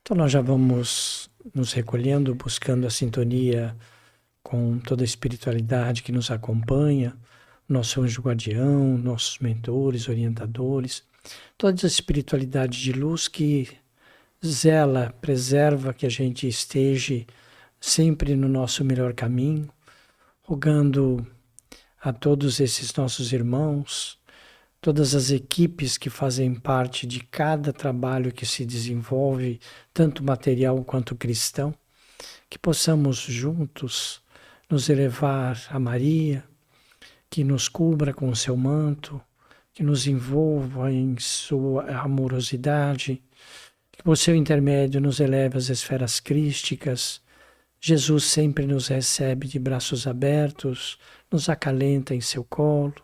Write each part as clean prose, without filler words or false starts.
Então nós já vamos nos recolhendo, buscando a sintonia com toda a espiritualidade que nos acompanha, nosso anjo guardião, nossos mentores, orientadores, toda essa espiritualidade de luz que zela, preserva que a gente esteja sempre no nosso melhor caminho, rogando a todos esses nossos irmãos, todas as equipes que fazem parte de cada trabalho que se desenvolve, tanto material quanto cristão, que possamos juntos nos elevar a Maria, que nos cubra com o seu manto, que nos envolva em sua amorosidade, que por seu intermédio nos eleve às esferas crísticas. Jesus sempre nos recebe de braços abertos, nos acalenta em seu colo,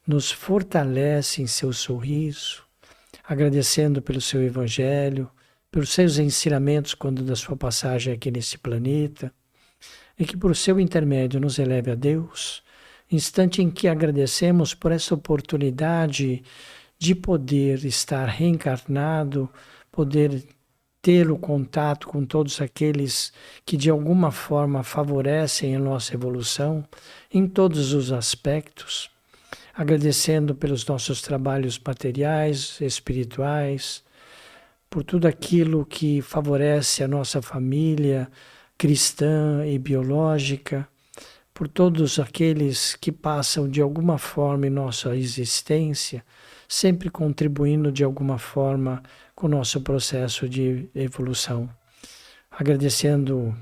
nos fortalece em seu sorriso, agradecendo pelo seu evangelho, pelos seus ensinamentos quando da sua passagem aqui nesse planeta, e que por seu intermédio nos eleve a Deus, instante em que agradecemos por essa oportunidade de poder estar reencarnado, poder ter o contato com todos aqueles que de alguma forma favorecem a nossa evolução em todos os aspectos, agradecendo pelos nossos trabalhos materiais, espirituais, por tudo aquilo que favorece a nossa família cristã e biológica, por todos aqueles que passam de alguma forma em nossa existência, sempre contribuindo de alguma forma com o nosso processo de evolução. Agradecendo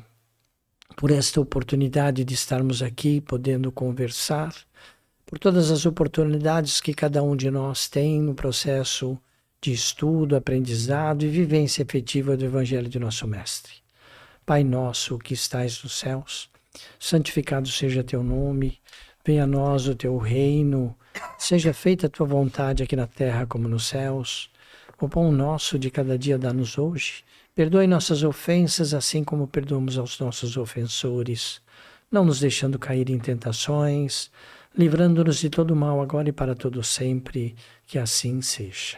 por esta oportunidade de estarmos aqui, podendo conversar, por todas as oportunidades que cada um de nós tem no processo de estudo, aprendizado e vivência efetiva do Evangelho de nosso Mestre. Pai nosso que estais nos céus, santificado seja teu nome, venha a nós o teu reino, seja feita a tua vontade aqui na terra como nos céus. O pão nosso de cada dia dá-nos hoje, perdoe nossas ofensas assim como perdoamos aos nossos ofensores, não nos deixando cair em tentações, livrando-nos de todo mal agora e para todo sempre, que assim seja.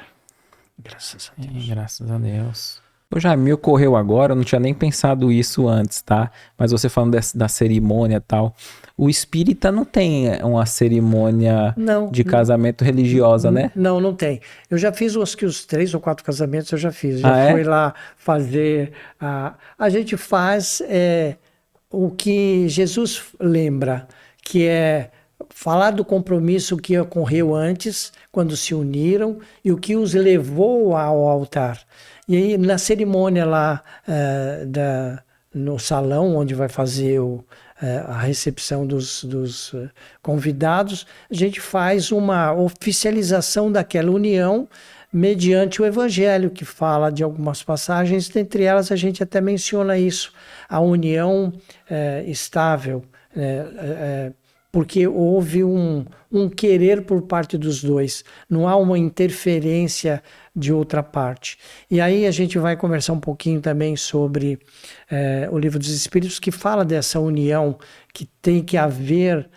Graças a Deus. Graças a Deus. Já me ocorreu agora, eu não tinha nem pensado isso antes, tá? Mas você falando da cerimônia e tal, o espírita não tem uma cerimônia de casamento religiosa, né? Não, não tem. Eu já fiz os 3 ou 4 casamentos, eu já fiz. Já fui lá fazer. A gente faz o que Jesus lembra, que é falar do compromisso que ocorreu antes, quando se uniram, e o que os levou ao altar. E aí, na cerimônia lá, no salão, onde vai fazer a recepção dos convidados, a gente faz uma oficialização daquela união mediante o Evangelho, que fala de algumas passagens, dentre elas a gente até menciona isso, a união estável, porque houve um querer por parte dos dois, não há uma interferência de outra parte. E aí a gente vai conversar um pouquinho também sobre o Livro dos Espíritos, que fala dessa união, que tem que haver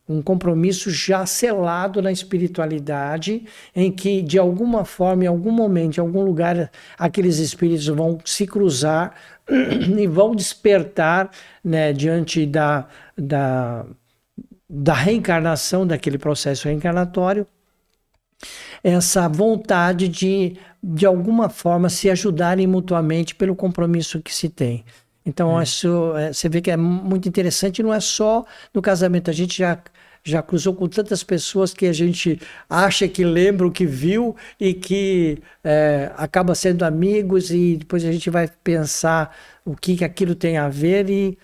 um compromisso já selado na espiritualidade, em que de alguma forma, em algum momento, em algum lugar, aqueles espíritos vão se cruzar e vão despertar, né, diante da reencarnação, daquele processo reencarnatório, essa vontade de alguma forma se ajudarem mutuamente pelo compromisso que se tem. Então, isso, você vê que é muito interessante, não é só no casamento, a gente já cruzou com tantas pessoas que a gente acha que lembra o que viu e que acaba sendo amigos, e depois a gente vai pensar o que aquilo tem a ver e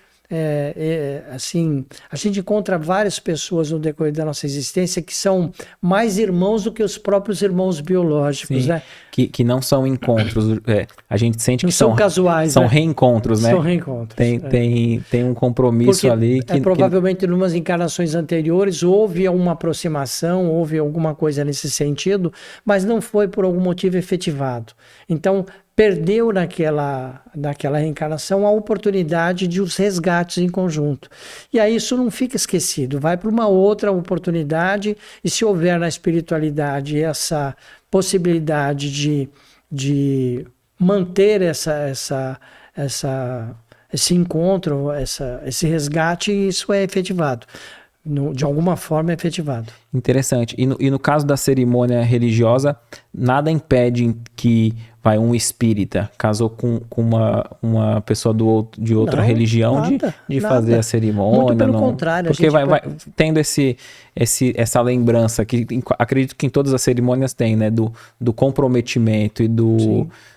assim, a gente encontra várias pessoas no decorrer da nossa existência que são mais irmãos do que os próprios irmãos biológicos, né? Que não são encontros, a gente sente que são casuais, são reencontros, né? São reencontros. Tem um compromisso. Porque ali que provavelmente em umas encarnações anteriores houve uma aproximação, houve alguma coisa nesse sentido, mas não foi por algum motivo efetivado. Então, perdeu naquela reencarnação a oportunidade de os resgates em conjunto. E aí isso não fica esquecido, vai para uma outra oportunidade, e se houver na espiritualidade essa possibilidade de manter esse encontro, esse resgate, isso é efetivado. De alguma forma é efetivado. Interessante. E no caso da cerimônia religiosa, nada impede que um espírita casou com uma pessoa de outra religião de fazer a cerimônia. Muito pelo contrário. Porque vai tendo essa lembrança que acredito que em todas as cerimônias tem, né? Do comprometimento e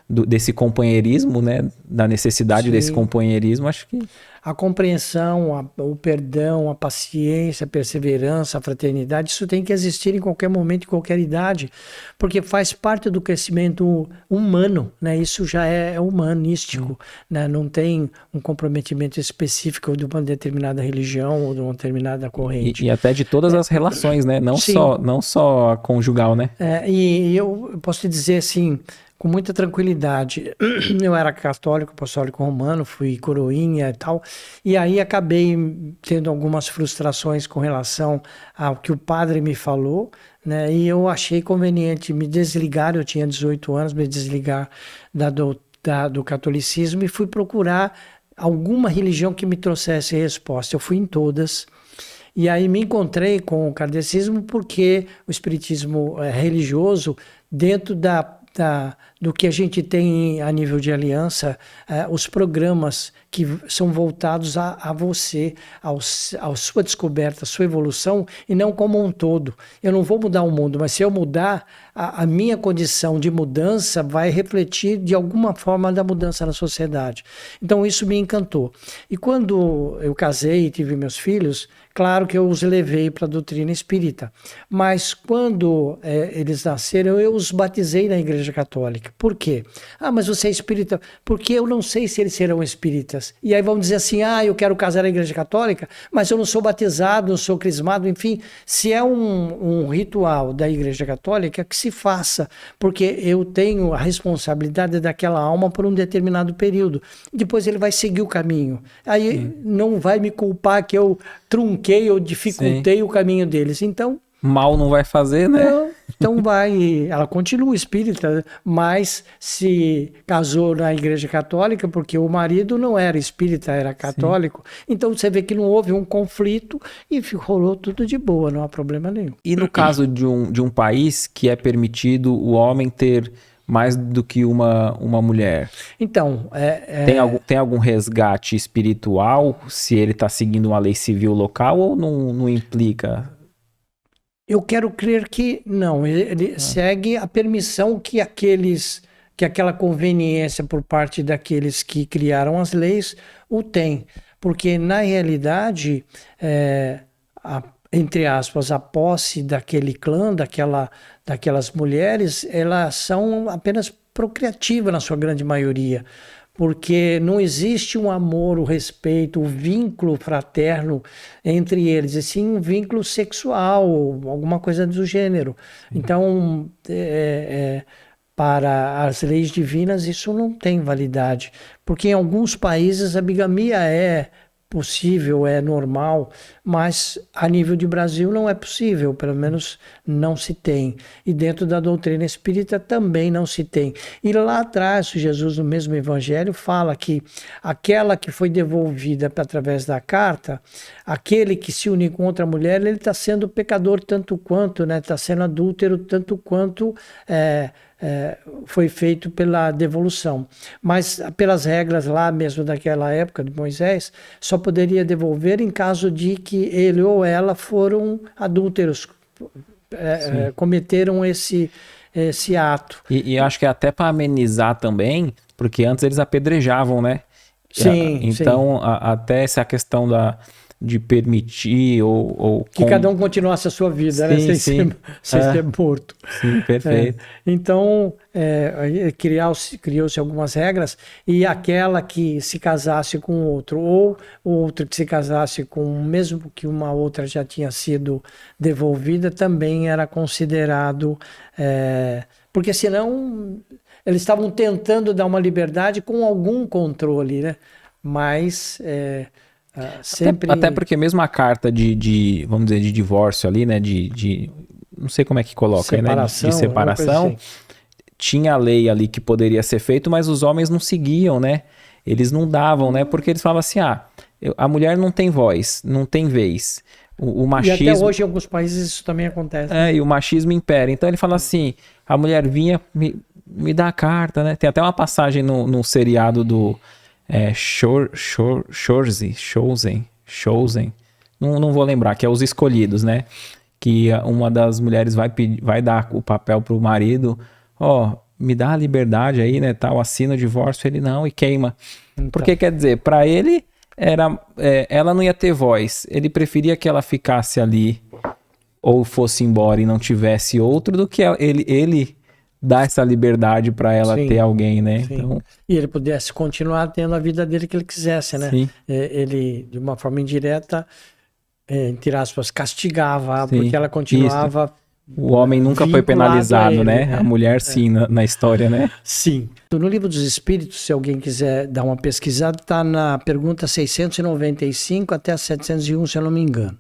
desse companheirismo, né? Da necessidade desse companheirismo, acho que... A compreensão, o perdão, a paciência, a perseverança, a fraternidade, isso tem que existir em qualquer momento, em qualquer idade, porque faz parte do crescimento humano, né? Isso já é humanístico, né? Não tem um comprometimento específico de uma determinada religião ou de uma determinada corrente. E até de todas as relações, né? Não só a conjugal, né? E eu posso te dizer assim, com muita tranquilidade, eu era católico, apostólico romano, fui coroinha e tal, e aí acabei tendo algumas frustrações com relação ao que o padre me falou, né? E eu achei conveniente me desligar, eu tinha 18 anos, me desligar do catolicismo e fui procurar alguma religião que me trouxesse resposta. Eu fui em todas. E aí me encontrei com o kardecismo porque o espiritismo religioso, dentro do que a gente tem a nível de aliança, os programas que são voltados a você, a sua descoberta, a sua evolução, e não como um todo. Eu não vou mudar o mundo, mas se eu mudar, a minha condição de mudança vai refletir de alguma forma da mudança na sociedade. Então isso me encantou. E quando eu casei e tive meus filhos, claro que eu os levei para a doutrina espírita, mas quando eles nasceram, eu os batizei na Igreja Católica. Por quê? Mas você é espírita? Porque eu não sei se eles serão espíritas. E aí vão dizer assim, eu quero casar na Igreja Católica, mas eu não sou batizado, não sou crismado, enfim. Se é um ritual da Igreja Católica, que se faça, porque eu tenho a responsabilidade daquela alma por um determinado período. Depois ele vai seguir o caminho. Aí não vai me culpar que eu trunquei ou dificultei o caminho deles. Então... mal não vai fazer, né? Então ela continua espírita, mas se casou na Igreja Católica porque o marido não era espírita, era católico. Então você vê que não houve um conflito e rolou tudo de boa, não há problema nenhum. E no caso de um país que é permitido o homem ter mais do que uma mulher? Então, tem algum resgate espiritual se ele está seguindo uma lei civil local ou não implica? Eu quero crer que não. Ele segue a permissão que aquela conveniência por parte daqueles que criaram as leis o tem. Porque, na realidade, entre aspas, a posse daquele clã, daquelas mulheres, elas são apenas procriativas na sua grande maioria. Porque não existe um amor, o respeito, o vínculo fraterno entre eles, e sim um vínculo sexual, alguma coisa do gênero. Então, para as leis divinas, isso não tem validade. Porque em alguns países a bigamia é possível, é normal, mas a nível de Brasil não é possível, pelo menos não se tem. E dentro da doutrina espírita também não se tem. E lá atrás, Jesus, no mesmo evangelho, fala que aquela que foi devolvida através da carta, aquele que se une com outra mulher, ele está sendo pecador tanto quanto, né? Está sendo adúltero tanto quanto foi feito pela devolução. Mas pelas regras lá mesmo daquela época de Moisés, só poderia devolver em caso de que ele ou ela foram adúlteros, cometeram esse ato. E acho que até para amenizar também, porque antes eles apedrejavam, né? Sim. Então, até essa questão de permitir ou que cada um continuasse a sua vida, né? Sem ser morto. Sim, perfeito. Então, criou-se algumas regras, e aquela que se casasse com outro, ou outro que se casasse com, mesmo que uma outra já tinha sido devolvida, também era considerado, porque senão eles estavam tentando dar uma liberdade com algum controle, né? Mas... sempre... até porque mesmo a carta vamos dizer, de divórcio ali, né, não sei como é que coloca, separação, né, de separação, tinha a lei ali que poderia ser feito, mas os homens não seguiam, né? Eles não davam, né? Porque eles falavam assim, a mulher não tem voz, não tem vez. O machismo... E até hoje em alguns países isso também acontece. E o machismo impera. Então ele fala assim, a mulher vinha, me dá a carta, né? Tem até uma passagem no seriado do Chosen, não vou lembrar, que é Os Escolhidos, né? Que uma das mulheres vai dar o papel pro marido, me dá a liberdade aí, né, tal, assina o divórcio, ele não, e queima. Então. Porque quer dizer, para ele, ela não ia ter voz, ele preferia que ela ficasse ali ou fosse embora e não tivesse outro, do que ele dar essa liberdade para ela ter alguém, né? Então... E ele pudesse continuar tendo a vida dele que ele quisesse, né? Sim. Ele, de uma forma indireta, entre aspas, castigava, porque ela continuava... Isso. O homem nunca foi penalizado, né? A mulher sim, na história, né? Sim. No Livro dos Espíritos, se alguém quiser dar uma pesquisada, está na pergunta 695 até a 701, se eu não me engano.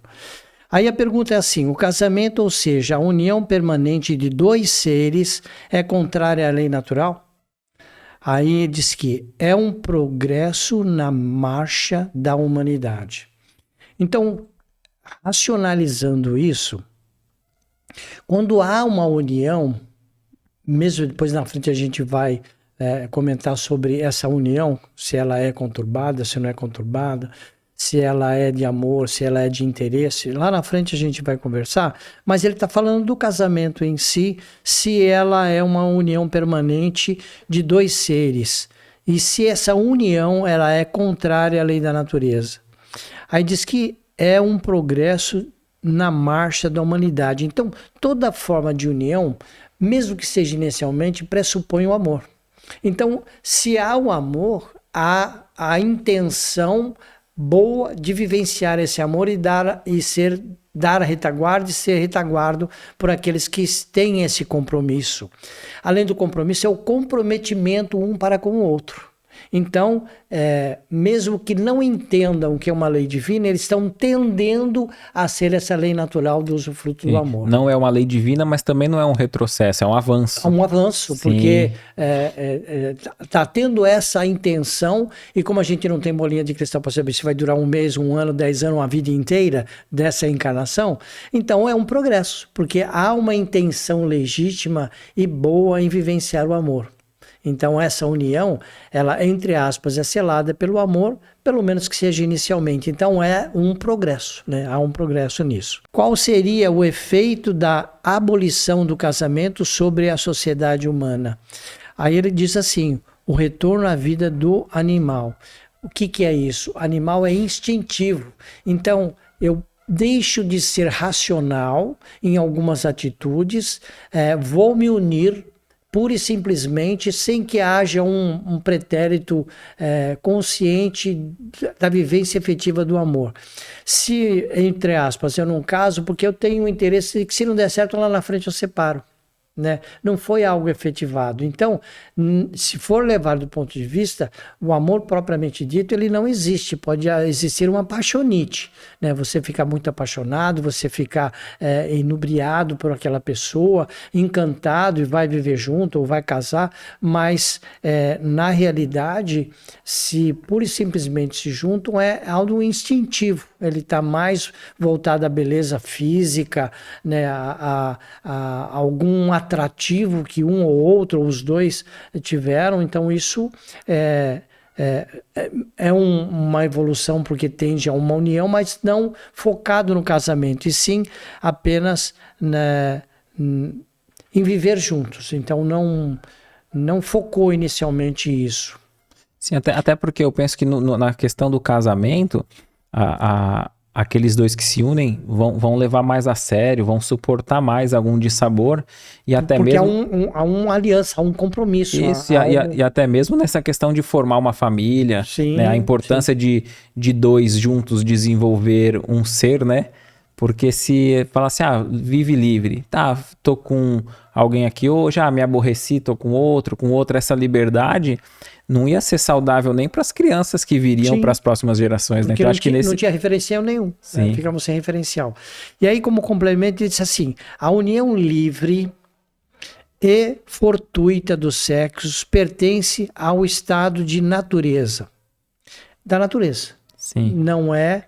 Aí a pergunta é assim, o casamento, ou seja, a união permanente de dois seres é contrária à lei natural? Aí diz que é um progresso na marcha da humanidade. Então, racionalizando isso, quando há uma união, mesmo depois na frente a gente vai comentar sobre essa união, se ela é conturbada, se não é conturbada, se ela é de amor, se ela é de interesse, lá na frente a gente vai conversar, mas ele está falando do casamento em si, se ela é uma união permanente de dois seres, e se essa união ela é contrária à lei da natureza. Aí diz que é um progresso na marcha da humanidade. Então, toda forma de união, mesmo que seja inicialmente, pressupõe o amor. Então, se há o amor, há a intenção boa de vivenciar esse amor e dar a retaguarda e ser retaguardo por aqueles que têm esse compromisso. Além do compromisso, é o comprometimento um para com o outro. Então, mesmo que não entendam que é uma lei divina, eles estão tendendo a ser essa lei natural do usufruto do amor. Não é uma lei divina, mas também não é um retrocesso, é um avanço. É um avanço, porque está tendo essa intenção, e como a gente não tem bolinha de cristal para saber se vai durar 1 mês, 1 ano, 10 anos, uma vida inteira dessa encarnação, então é um progresso, porque há uma intenção legítima e boa em vivenciar o amor. Então essa união, ela, entre aspas, é selada pelo amor, pelo menos que seja inicialmente. Então é um progresso, né? Há um progresso nisso. Qual seria o efeito da abolição do casamento sobre a sociedade humana? Aí ele diz assim, o retorno à vida do animal. O que é isso? O animal é instintivo. Então eu deixo de ser racional em algumas atitudes, vou me unir pura e simplesmente, sem que haja um pretérito consciente da vivência efetiva do amor. Se, entre aspas, eu não caso porque eu tenho um interesse de que se não der certo lá na frente eu separo. Né? Não foi algo efetivado. Então, se for levar do ponto de vista, o amor propriamente dito, ele não existe. Pode existir uma paixonite, né? Você fica muito apaixonado, você fica inubriado por aquela pessoa, encantado e vai viver junto ou vai casar, mas na realidade, se pura e simplesmente se juntam, é algo instintivo. Ele está mais voltado à beleza física, né? a algum atrativo que um ou outro, ou os dois tiveram. Então isso é uma evolução porque tende a uma união, mas não focado no casamento, e sim apenas em viver juntos. Então não focou inicialmente isso. Sim, até porque eu penso que na questão do casamento, aqueles dois que se unem vão levar mais a sério, vão suportar mais algum dissabor, e até porque mesmo... há uma aliança, há um compromisso. Isso, e até mesmo nessa questão de formar uma família, sim, né? A importância de dois juntos desenvolver um ser, né? Porque se falar assim, vive livre, tá, tô com alguém aqui hoje, me aborreci, tô com outro, essa liberdade não ia ser saudável nem para as crianças que viriam para as próximas gerações, né? Então, não tinha referencial nenhum, né? Ficamos sem referencial. E aí, como complemento, ele disse assim, a união livre e fortuita dos sexos pertence ao estado de natureza. Da natureza. Sim. Não é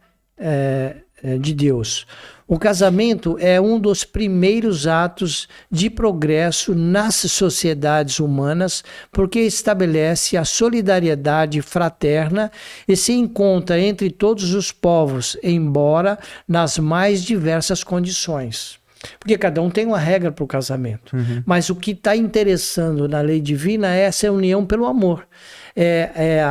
de Deus. O casamento é um dos primeiros atos de progresso nas sociedades humanas, porque estabelece a solidariedade fraterna e se encontra entre todos os povos, embora nas mais diversas condições. Porque cada um tem uma regra para o casamento. Mas o que está interessando na lei divina é essa união pelo amor. É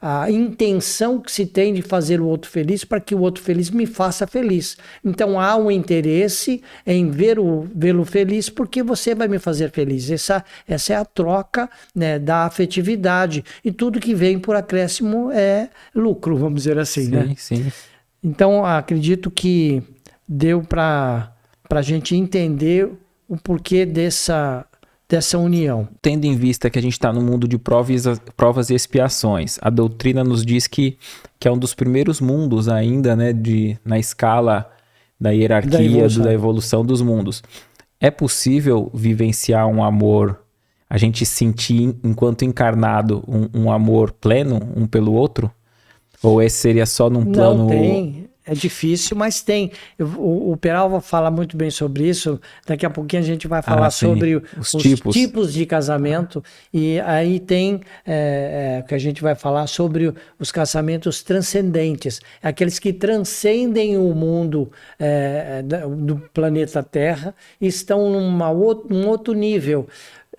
a intenção que se tem de fazer o outro feliz para que o outro feliz me faça feliz. Então há um interesse em vê-lo feliz porque você vai me fazer feliz. Essa é a troca, né, da afetividade. E tudo que vem por acréscimo é lucro, vamos dizer assim. Sim, né? Sim. Então acredito que deu para a gente entender o porquê dessa união. Tendo em vista que a gente está no mundo de provas e expiações, a doutrina nos diz que é um dos primeiros mundos ainda, né, na escala da hierarquia, da evolução dos mundos. É possível vivenciar um amor, a gente sentir enquanto encarnado um amor pleno um pelo outro? Ou esse seria só num plano... Não tem. É difícil, mas tem. O Peralva fala muito bem sobre isso. Daqui a pouquinho a gente vai falar sobre os tipos de casamento. E aí tem que a gente vai falar sobre os casamentos transcendentes. Aqueles que transcendem o mundo do planeta Terra e estão num outro nível.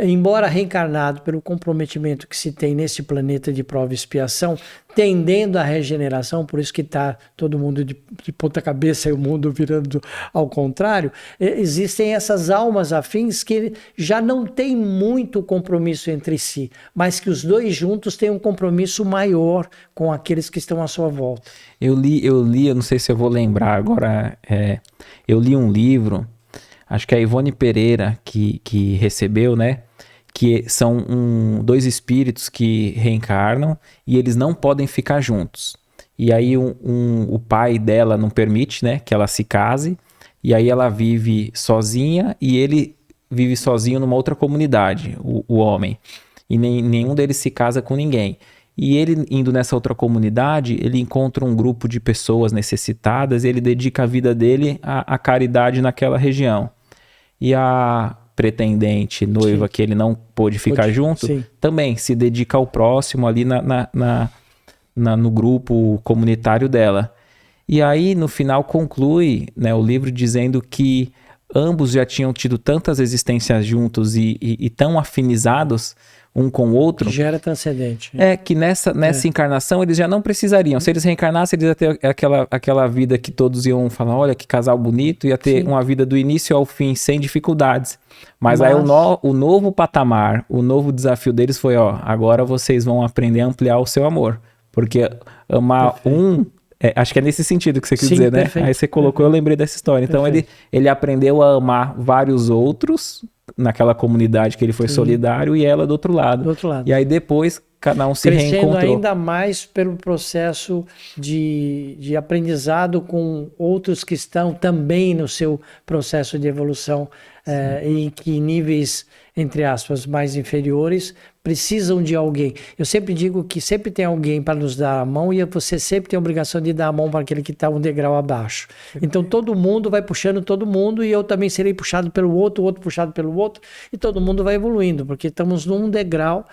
Embora reencarnado pelo comprometimento que se tem nesse planeta de prova e expiação, tendendo à regeneração, por isso que está todo mundo de ponta cabeça e o mundo virando ao contrário, existem essas almas afins que já não têm muito compromisso entre si, mas que os dois juntos têm um compromisso maior com aqueles que estão à sua volta. Eu li, eu não sei se eu vou lembrar agora, eu li um livro, acho que é a Ivone Pereira que recebeu, né? Que são dois espíritos que reencarnam e eles não podem ficar juntos. E aí o pai dela não permite, né, que ela se case, e aí ela vive sozinha e ele vive sozinho numa outra comunidade, o homem. E nenhum deles se casa com ninguém. E ele, indo nessa outra comunidade, ele encontra um grupo de pessoas necessitadas e ele dedica a vida dele à caridade naquela região. E a pretendente, noiva, sim, que ele não pôde ficar junto, sim, também se dedica ao próximo ali no grupo comunitário dela. E aí, no final, conclui, né, o livro dizendo que ambos já tinham tido tantas existências juntos e tão afinizados um com o outro. Que já era transcendente. Que nessa encarnação eles já não precisariam. Se eles reencarnassem, eles iam ter aquela vida que todos iam falar, olha que casal bonito, ia ter, sim, uma vida do início ao fim, sem dificuldades. Mas aí o novo patamar, o novo desafio deles foi, agora vocês vão aprender a ampliar o seu amor. Porque amar perfeito. Acho que é nesse sentido que você quis dizer, né? Perfeito. Aí você colocou, eu lembrei dessa história. Então ele aprendeu a amar vários outros naquela comunidade que ele foi, sim, solidário, e ela do outro lado. E aí depois cada um se reencontrou. Crescendo ainda mais pelo processo de aprendizado com outros que estão também no seu processo de evolução, em que níveis, entre aspas, mais inferiores, precisam de alguém. Eu sempre digo que sempre tem alguém para nos dar a mão e você sempre tem a obrigação de dar a mão para aquele que está um degrau abaixo. Então todo mundo vai puxando todo mundo e eu também serei puxado pelo outro, o outro puxado pelo outro, e todo mundo vai evoluindo, porque estamos num degrau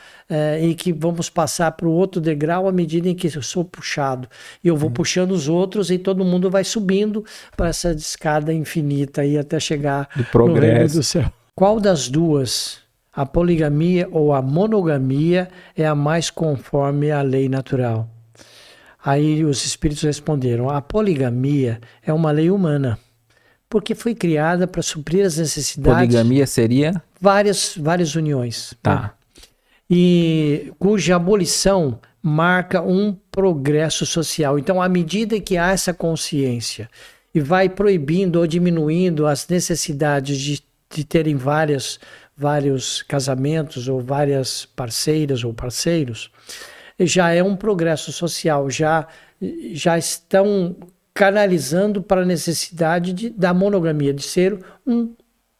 e que vamos passar para o outro degrau à medida em que eu sou puxado. E eu vou puxando os outros e todo mundo vai subindo para essa escada infinita e até chegar no reino do céu. Qual das duas, a poligamia ou a monogamia, é a mais conforme à lei natural? Aí os espíritos responderam, a poligamia é uma lei humana, porque foi criada para suprir as necessidades... Poligamia seria? Várias uniões. Tá. Né? E cuja abolição marca um progresso social. Então, à medida que há essa consciência e vai proibindo ou diminuindo as necessidades de terem vários casamentos ou várias parceiras ou parceiros, já é um progresso social, já estão canalizando para a necessidade da monogamia, de ser um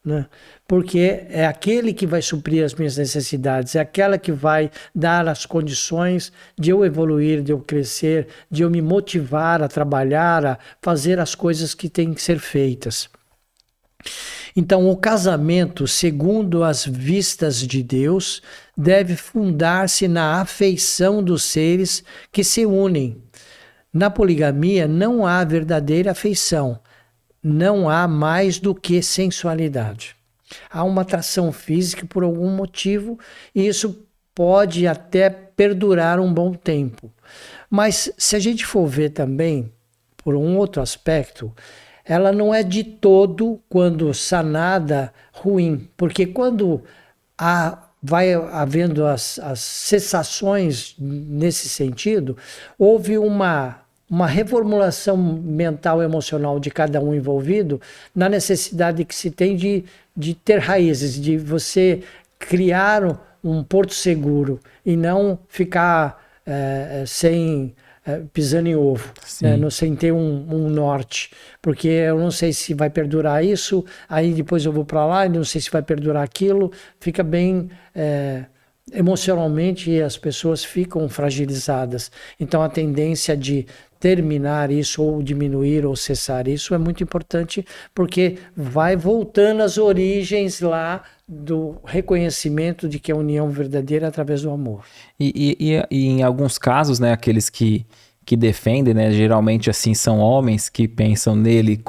né? Porque é aquele que vai suprir as minhas necessidades, é aquela que vai dar as condições de eu evoluir, de eu crescer, de eu me motivar a trabalhar, a fazer as coisas que têm que ser feitas. Então, o casamento, segundo as vistas de Deus, deve fundar-se na afeição dos seres que se unem. Na poligamia não há verdadeira afeição, não há mais do que sensualidade. Há uma atração física por algum motivo e isso pode até perdurar um bom tempo. Mas se a gente for ver também, por um outro aspecto, ela não é de todo, quando sanada, ruim. Porque quando vai havendo as cessações nesse sentido, houve uma reformulação mental e emocional de cada um envolvido na necessidade que se tem de ter raízes, de você criar um porto seguro e não ficar pisando em ovo, né? Sem ter um norte, porque eu não sei se vai perdurar isso, aí depois eu vou para lá e não sei se vai perdurar aquilo, fica bem emocionalmente as pessoas ficam fragilizadas. Então a tendência de terminar isso ou diminuir ou cessar isso é muito importante, porque vai voltando às origens lá do reconhecimento de que a união verdadeira é através do amor. E em alguns casos, né, aqueles que defendem, né, geralmente assim são homens que pensam nele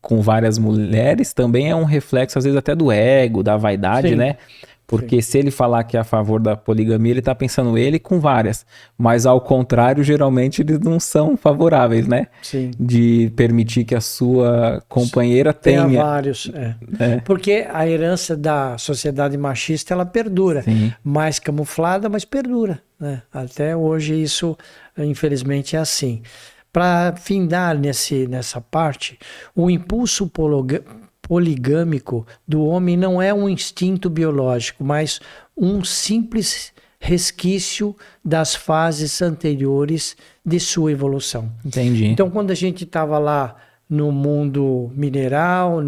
com várias mulheres, também é um reflexo às vezes até do ego, da vaidade, sim, né? Porque sim, se ele falar que é a favor da poligamia, ele está pensando ele com várias. Mas ao contrário, geralmente eles não são favoráveis, né? Sim. De permitir que a sua companheira tenha vários. Porque a herança da sociedade machista, ela perdura. Sim. Mais camuflada, mas perdura, né? Até hoje isso, infelizmente, é assim. Para findar nessa parte, o impulso poligâmico do homem não é um instinto biológico, mas um simples resquício das fases anteriores de sua evolução. Entendi. Então, quando a gente estava lá no mundo mineral,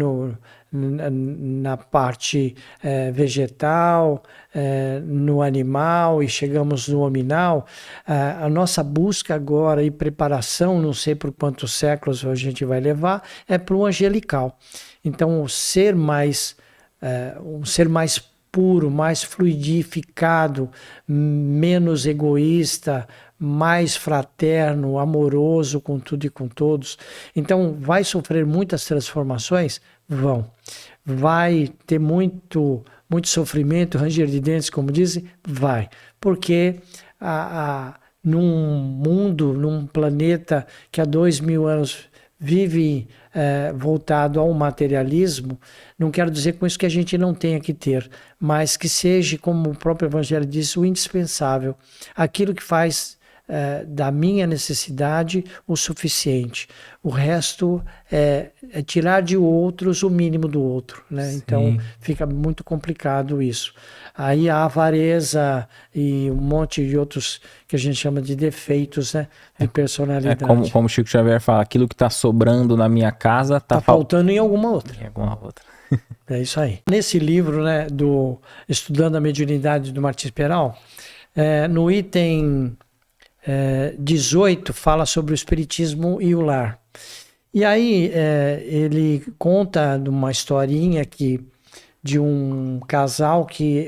na parte vegetal, no animal, e chegamos no hominal, a nossa busca agora e preparação, não sei por quantos séculos a gente vai levar, é para o angelical. Então, um ser mais puro, mais fluidificado, menos egoísta, mais fraterno, amoroso com tudo e com todos. Então, vai sofrer muitas transformações? Vão. Vai ter muito sofrimento, ranger de dentes, como dizem? Vai. Porque num mundo, num planeta que há 2000 anos vive voltado ao materialismo, não quero dizer com isso que a gente não tenha que ter, mas que seja, como o próprio Evangelho diz, o indispensável, aquilo que faz da minha necessidade o suficiente. O resto é tirar de outros o mínimo do outro, né? Então fica muito complicado isso. Aí a avareza e um monte de outros que a gente chama de defeitos, né, de personalidade. Como o Chico Xavier fala, aquilo que está sobrando na minha casa está faltando em alguma outra. Em alguma outra. É isso aí. Nesse livro, né, do Estudando a Mediunidade do Martins Peral, no item 18 fala sobre o espiritismo e o lar. E aí ele conta de uma historinha de um casal que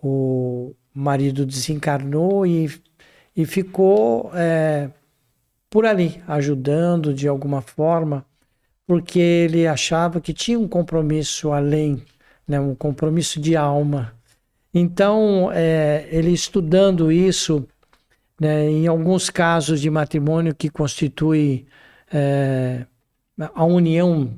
o marido desencarnou e ficou por ali, ajudando de alguma forma, porque ele achava que tinha um compromisso além, né, um compromisso de alma. Então, ele estudando isso, né, em alguns casos de matrimônio que constitui a união,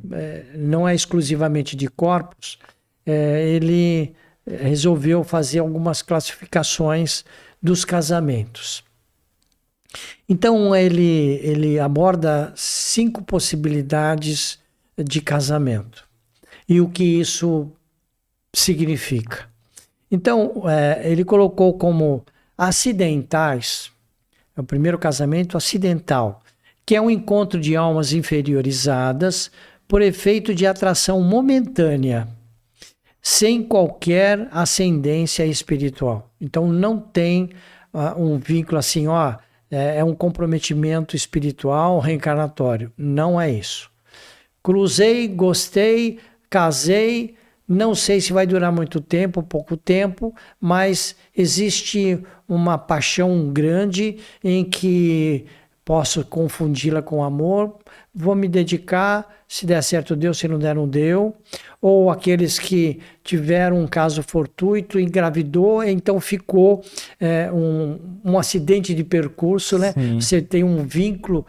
não é exclusivamente de corpos, ele resolveu fazer algumas classificações dos casamentos. Então ele aborda 5 possibilidades de casamento e o que isso significa. Então ele colocou como acidentais, o primeiro casamento acidental, que é um encontro de almas inferiorizadas por efeito de atração momentânea, sem qualquer ascendência espiritual. Então não tem um vínculo assim, é um comprometimento espiritual reencarnatório. Não é isso. Cruzei, gostei, casei, não sei se vai durar muito tempo, pouco tempo, mas existe uma paixão grande em que posso confundi-la com amor, vou me dedicar, se der certo deu, se não der não deu. Ou aqueles que tiveram um caso fortuito, engravidou, então ficou um acidente de percurso, né? Sim. Você tem um vínculo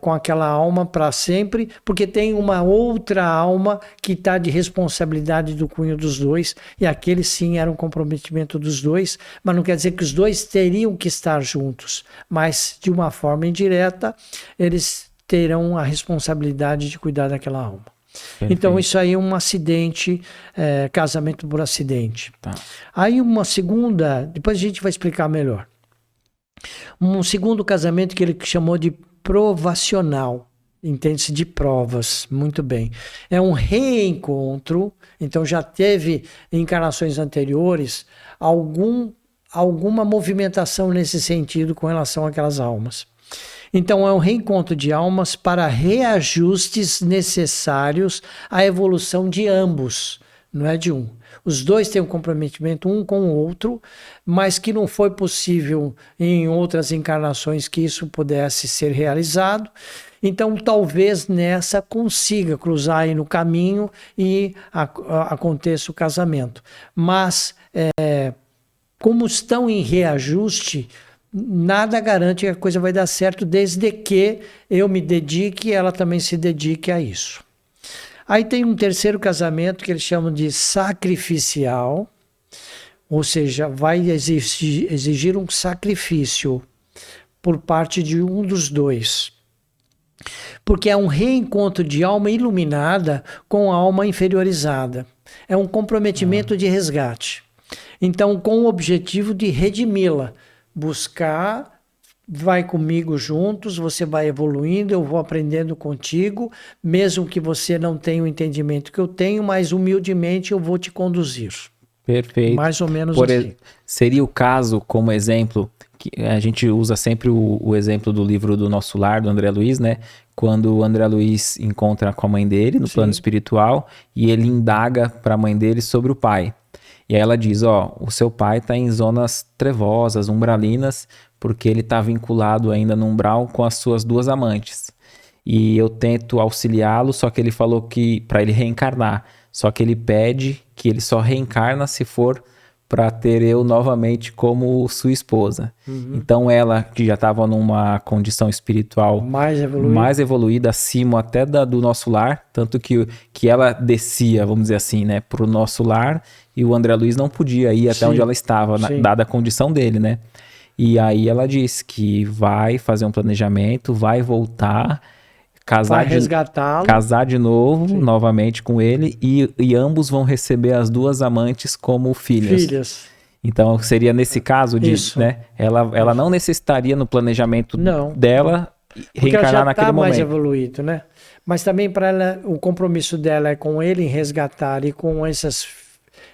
com aquela alma para sempre, porque tem uma outra alma que está de responsabilidade do cunho dos dois, e aquele sim era um comprometimento dos dois, mas não quer dizer que os dois teriam que estar juntos, mas de uma forma indireta, eles terão a responsabilidade de cuidar daquela alma. Perfeito. Então isso aí é um acidente, casamento por acidente. Tá. Aí uma segunda, depois a gente vai explicar melhor. Um segundo casamento que ele chamou de provacional, entende-se de provas, muito bem. É um reencontro, então já teve em encarnações anteriores alguma movimentação nesse sentido com relação àquelas almas. Então, é um reencontro de almas para reajustes necessários à evolução de ambos, não é de um. Os dois têm um comprometimento um com o outro, mas que não foi possível em outras encarnações que isso pudesse ser realizado. Então, talvez nessa consiga cruzar aí no caminho e aconteça o casamento. Mas, como estão em reajuste, nada garante que a coisa vai dar certo, desde que eu me dedique e ela também se dedique a isso. Aí tem um terceiro casamento que eles chamam de sacrificial, ou seja, vai exigir um sacrifício por parte de um dos dois. Porque é um reencontro de alma iluminada com alma inferiorizada. É um comprometimento de resgate. Então, com o objetivo de redimi-la. Buscar, vai comigo juntos, você vai evoluindo, eu vou aprendendo contigo, mesmo que você não tenha o entendimento que eu tenho, mas humildemente eu vou te conduzir. Perfeito. Mais ou menos assim. Seria o caso, como exemplo, que a gente usa sempre o exemplo do livro do Nosso Lar, do André Luiz, né? Quando o André Luiz encontra com a mãe dele no plano espiritual e ele indaga para a mãe dele sobre o pai. E aí ela diz, o seu pai está em zonas trevosas, umbralinas, porque ele está vinculado ainda no umbral com as suas duas amantes. E eu tento auxiliá-lo, só que ele falou que para ele reencarnar. Só que ele pede que ele só reencarna se for para ter eu novamente como sua esposa. Uhum. Então ela, que já estava numa condição espiritual mais evoluída, acima até do Nosso Lar, tanto que ela descia, vamos dizer assim, né, para o Nosso Lar, e o André Luiz não podia ir até onde ela estava, dada a condição dele, né? E aí ela disse que vai fazer um planejamento, vai voltar, casar de novo, novamente com ele, e ambos vão receber as duas amantes como filhas. Então seria nesse caso disso, né? Ela não necessitaria no planejamento dela reencarnar naquele momento. Mais evoluído, né? Mas também para ela, o compromisso dela é com ele em resgatar e com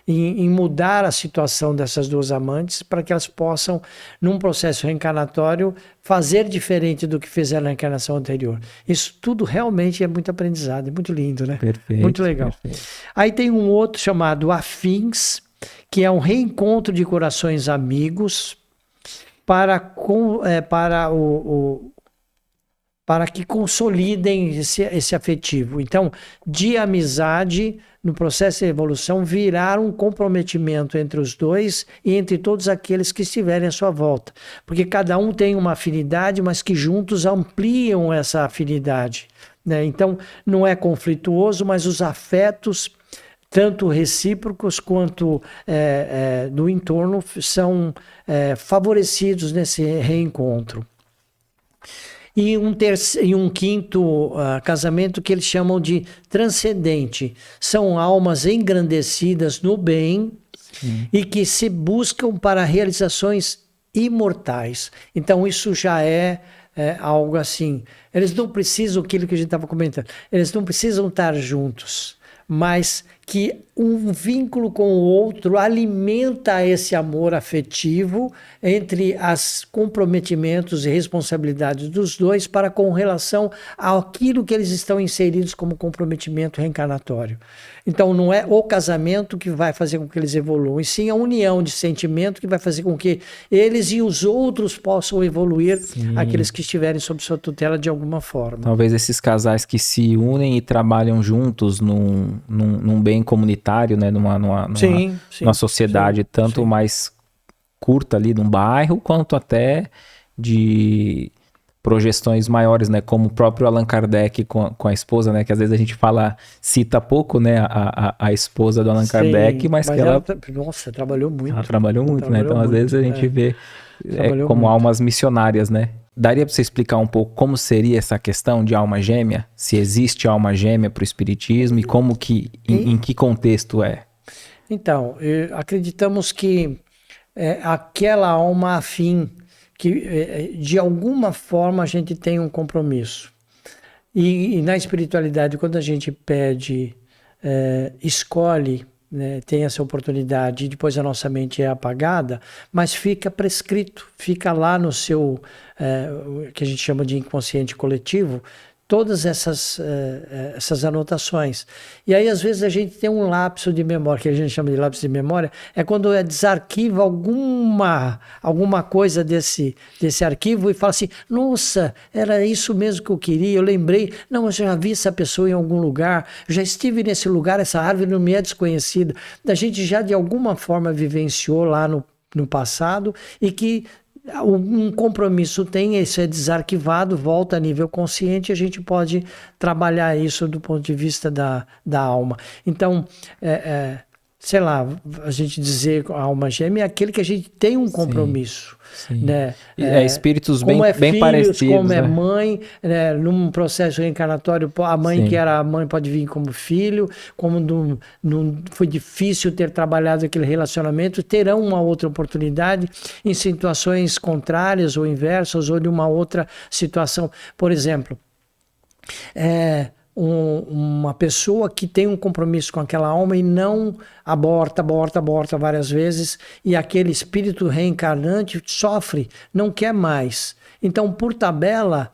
em mudar a situação dessas duas amantes para que elas possam, num processo reencarnatório, fazer diferente do que fizeram na encarnação anterior. Isso tudo realmente é muito aprendizado, é muito lindo, né? Perfeito. Muito legal. Perfeito. Aí tem um outro chamado Afins, que é um reencontro de corações amigos para que consolidem esse afetivo. Então, de amizade, no processo de evolução, virar um comprometimento entre os dois e entre todos aqueles que estiverem à sua volta. Porque cada um tem uma afinidade, mas que juntos ampliam essa afinidade, né? Então, não é conflituoso, mas os afetos, tanto recíprocos quanto do entorno, são favorecidos nesse reencontro. E um quinto casamento que eles chamam de transcendente. São almas engrandecidas no bem e que se buscam para realizações imortais. Então isso já é algo assim. Eles não precisam, aquilo que a gente estava comentando, eles não precisam estar juntos, mas que um vínculo com o outro alimenta esse amor afetivo entre os comprometimentos e responsabilidades dos dois para com relação àquilo que eles estão inseridos como comprometimento reencarnatório. Então não é o casamento que vai fazer com que eles evoluam, e sim a união de sentimento que vai fazer com que eles e os outros possam evoluir, aqueles que estiverem sob sua tutela de alguma forma. Talvez esses casais que se unem e trabalham juntos num bem comunitário, né? Numa sociedade tanto mais curta ali num bairro, quanto até de projeções maiores, né? Como o próprio Allan Kardec com a esposa, né? Que às vezes a gente cita pouco, né? A esposa do Allan Kardec, mas que ela... Nossa, trabalhou muito. Ela trabalhou muito, né? Então às vezes a gente vê como muito. Almas missionárias, né? Daria para você explicar um pouco como seria essa questão de alma gêmea? Se existe alma gêmea para o espiritismo e como que, em que contexto é? Então, acreditamos que aquela alma afim, que de alguma forma a gente tem um compromisso. E na espiritualidade, quando a gente pede, escolhe, né, tem essa oportunidade e depois a nossa mente é apagada, mas fica prescrito, fica lá no seu, que a gente chama de inconsciente coletivo, todas essas anotações. E aí, às vezes, a gente tem um lapso de memória, que a gente chama de lapso de memória, é quando desarquiva alguma coisa desse arquivo e fala assim, nossa, era isso mesmo que eu queria, eu lembrei, não, eu já vi essa pessoa em algum lugar, já estive nesse lugar, essa árvore não me é desconhecida. A gente já, de alguma forma, vivenciou lá no passado e que um compromisso tem, isso é desarquivado, volta a nível consciente, a gente pode trabalhar isso do ponto de vista da alma. Então, sei lá, a gente dizer a alma gêmea é aquele que a gente tem um compromisso. Sim. Né? Espíritos bem parecidos. Como né? Mãe, né? Num processo reencarnatório, a mãe que era a mãe pode vir como filho, como não foi difícil ter trabalhado aquele relacionamento, terão uma outra oportunidade em situações contrárias ou inversas, ou de uma outra situação. Por exemplo, uma pessoa que tem um compromisso com aquela alma e não aborta várias vezes, e aquele espírito reencarnante sofre, não quer mais. Então, por tabela,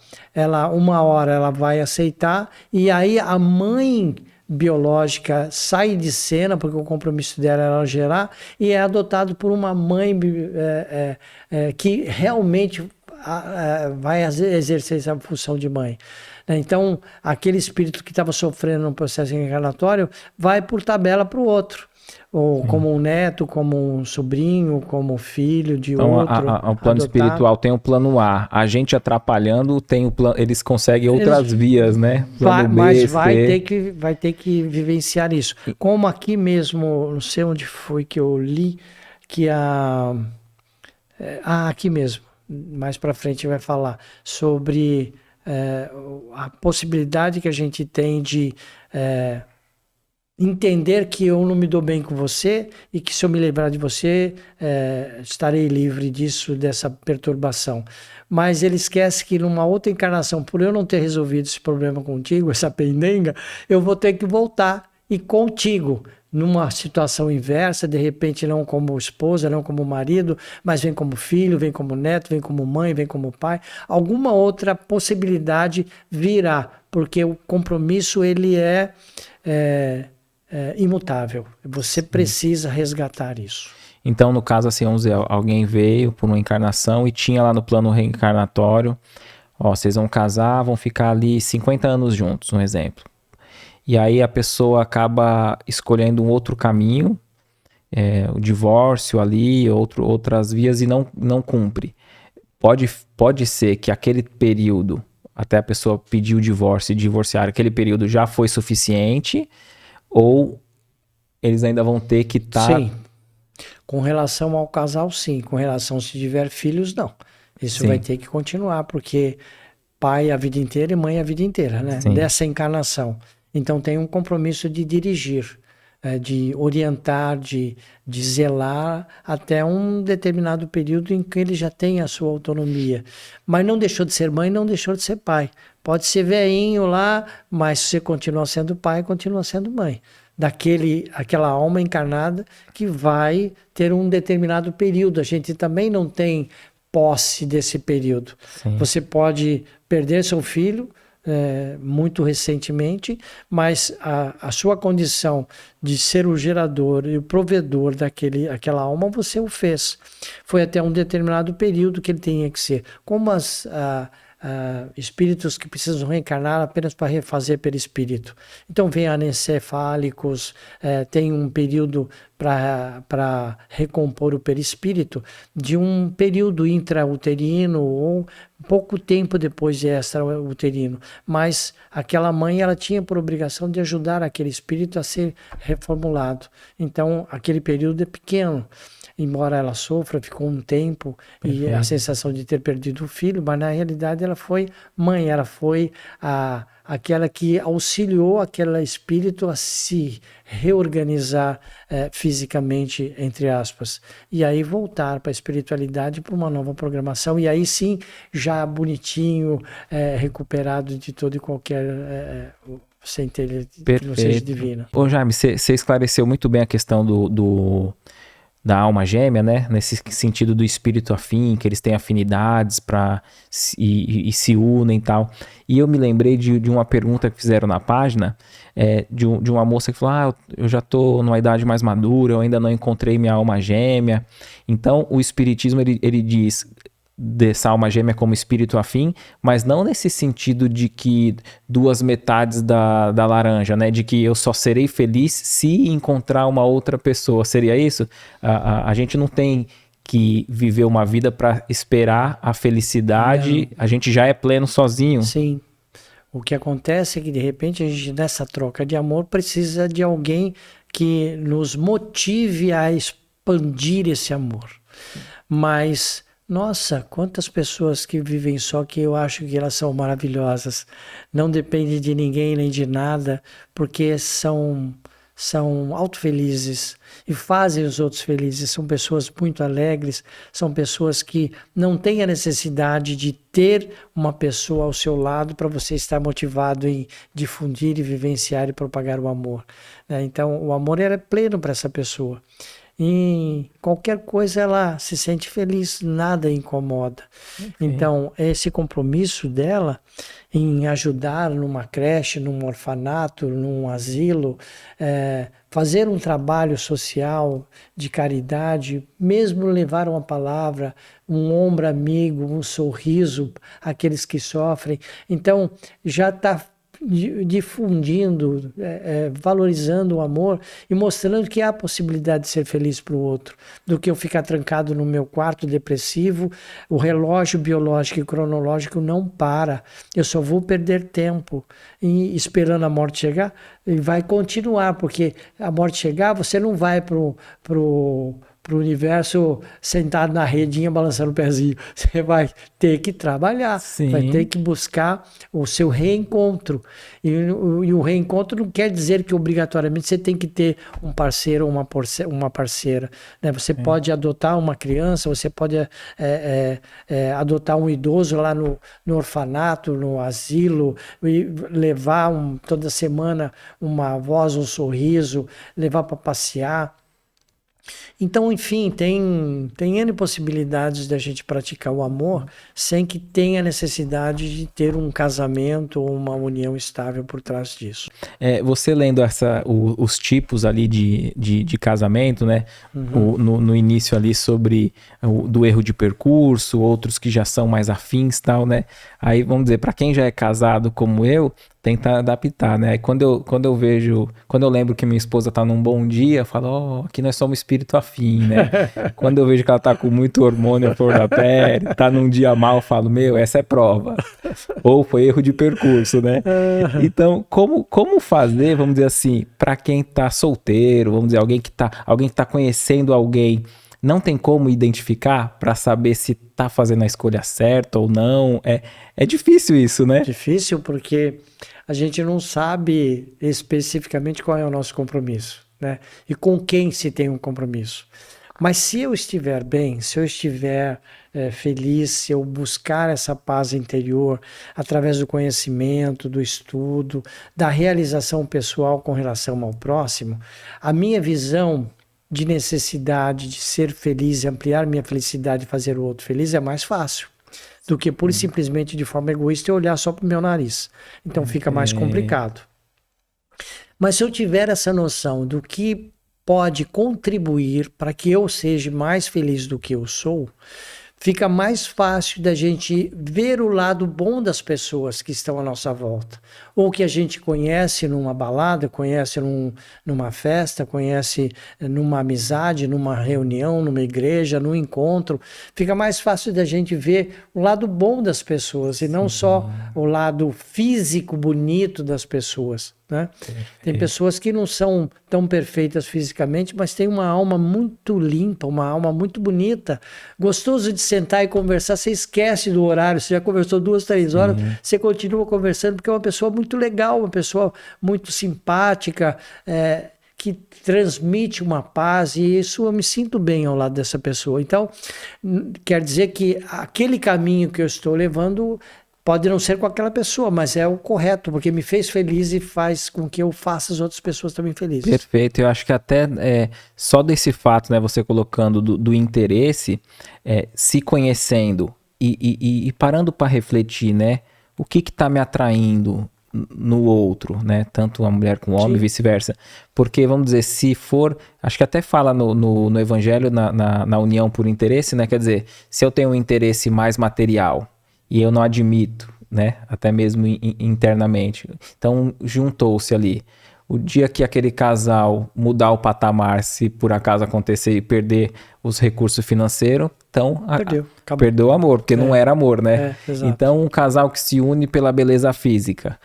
uma hora ela vai aceitar, e aí a mãe biológica sai de cena, porque o compromisso dela era gerar, e é adotado por uma mãe que realmente vai exercer essa função de mãe. Então, aquele espírito que estava sofrendo no processo reencarnatório vai por tabela para o outro. Ou como um neto, como um sobrinho, como um filho de outro. Então, o plano espiritual tem o plano A. A gente atrapalhando, tem o plano, eles conseguem outras vias, né? Mas vai ter que vivenciar isso. Como aqui mesmo, não sei onde foi que eu li, que aqui mesmo, mais para frente vai falar sobre a possibilidade que a gente tem de entender que eu não me dou bem com você e que se eu me lembrar de você, estarei livre dessa perturbação. Mas ele esquece que numa outra encarnação, por eu não ter resolvido esse problema contigo, essa pendenga, eu vou ter que voltar e contigo, numa situação inversa, de repente não como esposa, não como marido, mas vem como filho, vem como neto, vem como mãe, vem como pai. Alguma outra possibilidade virá, porque o compromisso ele é imutável. Você precisa resgatar isso. Então, no caso, assim, vamos dizer, alguém veio por uma encarnação e tinha lá no plano reencarnatório, vocês vão casar, vão ficar ali 50 anos juntos, um exemplo. E aí a pessoa acaba escolhendo um outro caminho, o divórcio ali, outras vias, e não cumpre. Pode ser que aquele período, até a pessoa pedir o divórcio e divorciar, aquele período já foi suficiente, ou eles ainda vão ter que estar... Sim. Com relação ao casal, sim. Com relação se tiver filhos, não. Isso Sim. vai ter que continuar, porque pai a vida inteira e mãe a vida inteira, né? Sim. Dessa encarnação. Então tem um compromisso de dirigir, de orientar, de zelar até um determinado período em que ele já tem a sua autonomia. Mas não deixou de ser mãe, não deixou de ser pai. Pode ser velhinho lá, mas se você continua sendo pai, continua sendo mãe. aquela alma encarnada que vai ter um determinado período. A gente também não tem posse desse período. Sim. Você pode perder seu filho muito recentemente, mas a sua condição de ser o gerador e o provedor daquela alma, você o fez. Foi até um determinado período que ele tinha que ser. Como espíritos que precisam reencarnar apenas para refazer perispírito. Então vem anencefálicos, tem um período para recompor o perispírito de um período intrauterino ou pouco tempo depois de extrauterino. Mas aquela mãe, ela tinha por obrigação de ajudar aquele espírito a ser reformulado. Então aquele período é pequeno. Embora ela sofra, ficou um tempo e a sensação de ter perdido o filho, mas na realidade ela foi mãe, ela foi aquela que auxiliou aquele espírito a se reorganizar fisicamente, entre aspas, e aí voltar para a espiritualidade, para uma nova programação, e aí sim, já bonitinho, recuperado de todo e qualquer... centelha que não seja divina. Ô Jaime, você esclareceu muito bem a questão da alma gêmea, né? Nesse sentido do espírito afim, que eles têm afinidades e se unem e tal. E eu me lembrei de uma pergunta que fizeram na página, de uma moça que falou, eu já estou numa idade mais madura, eu ainda não encontrei minha alma gêmea. Então, o espiritismo, ele diz dessa alma gêmea como espírito afim, mas não nesse sentido de que duas metades da laranja, né? De que eu só serei feliz se encontrar uma outra pessoa. Seria isso? A gente não tem que viver uma vida para esperar a felicidade, a gente já é pleno sozinho. Sim. O que acontece é que de repente a gente nessa troca de amor precisa de alguém que nos motive a expandir esse amor. Mas nossa, quantas pessoas que vivem só que eu acho que elas são maravilhosas. Não dependem de ninguém nem de nada, porque são autofelizes e fazem os outros felizes. São pessoas muito alegres, são pessoas que não têm a necessidade de ter uma pessoa ao seu lado para você estar motivado em difundir e vivenciar e propagar o amor. Então, o amor é pleno para essa pessoa. Em qualquer coisa ela se sente feliz, nada incomoda. Então, esse compromisso dela em ajudar numa creche, num orfanato, num asilo, fazer um trabalho social de caridade, mesmo levar uma palavra, um ombro amigo, um sorriso àqueles que sofrem. Então, já está difundindo, valorizando o amor e mostrando que há possibilidade de ser feliz para o outro, do que eu ficar trancado no meu quarto depressivo. O relógio biológico e cronológico não para, eu só vou perder tempo esperando a morte chegar, e vai continuar, porque a morte chegar, você não vai pro universo sentado na redinha balançando o pezinho. Você vai ter que trabalhar, Sim. Vai ter que buscar o seu reencontro. E o reencontro não quer dizer que obrigatoriamente você tem que ter um parceiro ou uma parceira. Né? Você pode adotar uma criança, você pode adotar um idoso lá no orfanato, no asilo, e levar toda semana uma voz, um sorriso, levar para passear. Então, enfim, tem N possibilidades de a gente praticar o amor sem que tenha necessidade de ter um casamento ou uma união estável por trás disso. Você lendo os tipos ali de casamento, né? No início ali sobre do erro de percurso, outros que já são mais afins e tal, né? Aí, vamos dizer, para quem já é casado como eu, tenta adaptar, né? Quando eu lembro que minha esposa tá num bom dia, eu falo, aqui nós somos espírito afim, né? Quando eu vejo que ela tá com muito hormônio à flor da pele, tá num dia mal, eu falo, essa é prova. Ou foi erro de percurso, né? Então, como fazer, vamos dizer assim, para quem tá solteiro, vamos dizer, alguém que tá conhecendo alguém, não tem como identificar para saber se tá fazendo a escolha certa ou não? É difícil isso, né? Difícil porque a gente não sabe especificamente qual é o nosso compromisso, né? E com quem se tem um compromisso. Mas se eu estiver bem, se eu estiver feliz, se eu buscar essa paz interior através do conhecimento, do estudo, da realização pessoal com relação ao próximo, a minha visão de necessidade de ser feliz, ampliar minha felicidade e fazer o outro feliz é mais fácil do que pura e simplesmente de forma egoísta eu olhar só para o meu nariz. Então fica mais complicado. Mas se eu tiver essa noção do que pode contribuir para que eu seja mais feliz do que eu sou, fica mais fácil da gente ver o lado bom das pessoas que estão à nossa volta. Ou que a gente conhece numa balada, conhece numa festa, conhece numa amizade, numa reunião, numa igreja, num encontro. Fica mais fácil da gente ver o lado bom das pessoas e não só o lado físico bonito das pessoas. Né? Tem pessoas que não são tão perfeitas fisicamente, mas têm uma alma muito limpa, uma alma muito bonita, gostoso de sentar e conversar. Você esquece do horário, você já conversou 2, 3 horas, você continua conversando porque é uma pessoa muito legal, uma pessoa muito simpática, que transmite uma paz, e isso eu me sinto bem ao lado dessa pessoa. Então quer dizer que aquele caminho que eu estou levando pode não ser com aquela pessoa, mas é o correto, porque me fez feliz e faz com que eu faça as outras pessoas também felizes. Perfeito, eu acho que até só desse fato, né, você colocando do interesse, se conhecendo e parando para refletir, né, o que está me atraindo no outro, né, tanto a mulher com o homem e vice-versa, porque vamos dizer, se for, acho que até fala no Evangelho, na união por interesse, né, quer dizer, se eu tenho um interesse mais material, e eu não admito, né? Até mesmo internamente. Então, juntou-se ali. O dia que aquele casal mudar o patamar, se por acaso acontecer e perder os recursos financeiros, então perdeu o amor, porque não era amor, né? Então, um casal que se une pela beleza física,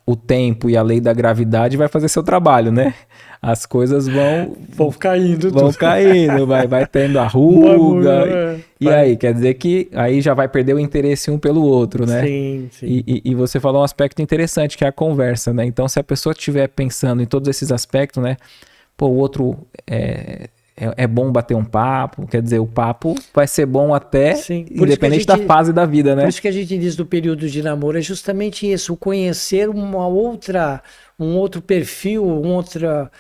o tempo e a lei da gravidade vai fazer seu trabalho, né? As coisas vão caindo. Vão caindo, vai tendo ruga. E aí, quer dizer que aí já vai perder o interesse um pelo outro, né? Sim. E você falou um aspecto interessante, que é a conversa, né? Então, se a pessoa estiver pensando em todos esses aspectos, né? Pô, o outro é bom bater um papo, quer dizer, o papo vai ser bom até, independente da fase da vida, né? Por isso que a gente diz do período de namoro, é justamente isso, o conhecer um outro perfil, uma outra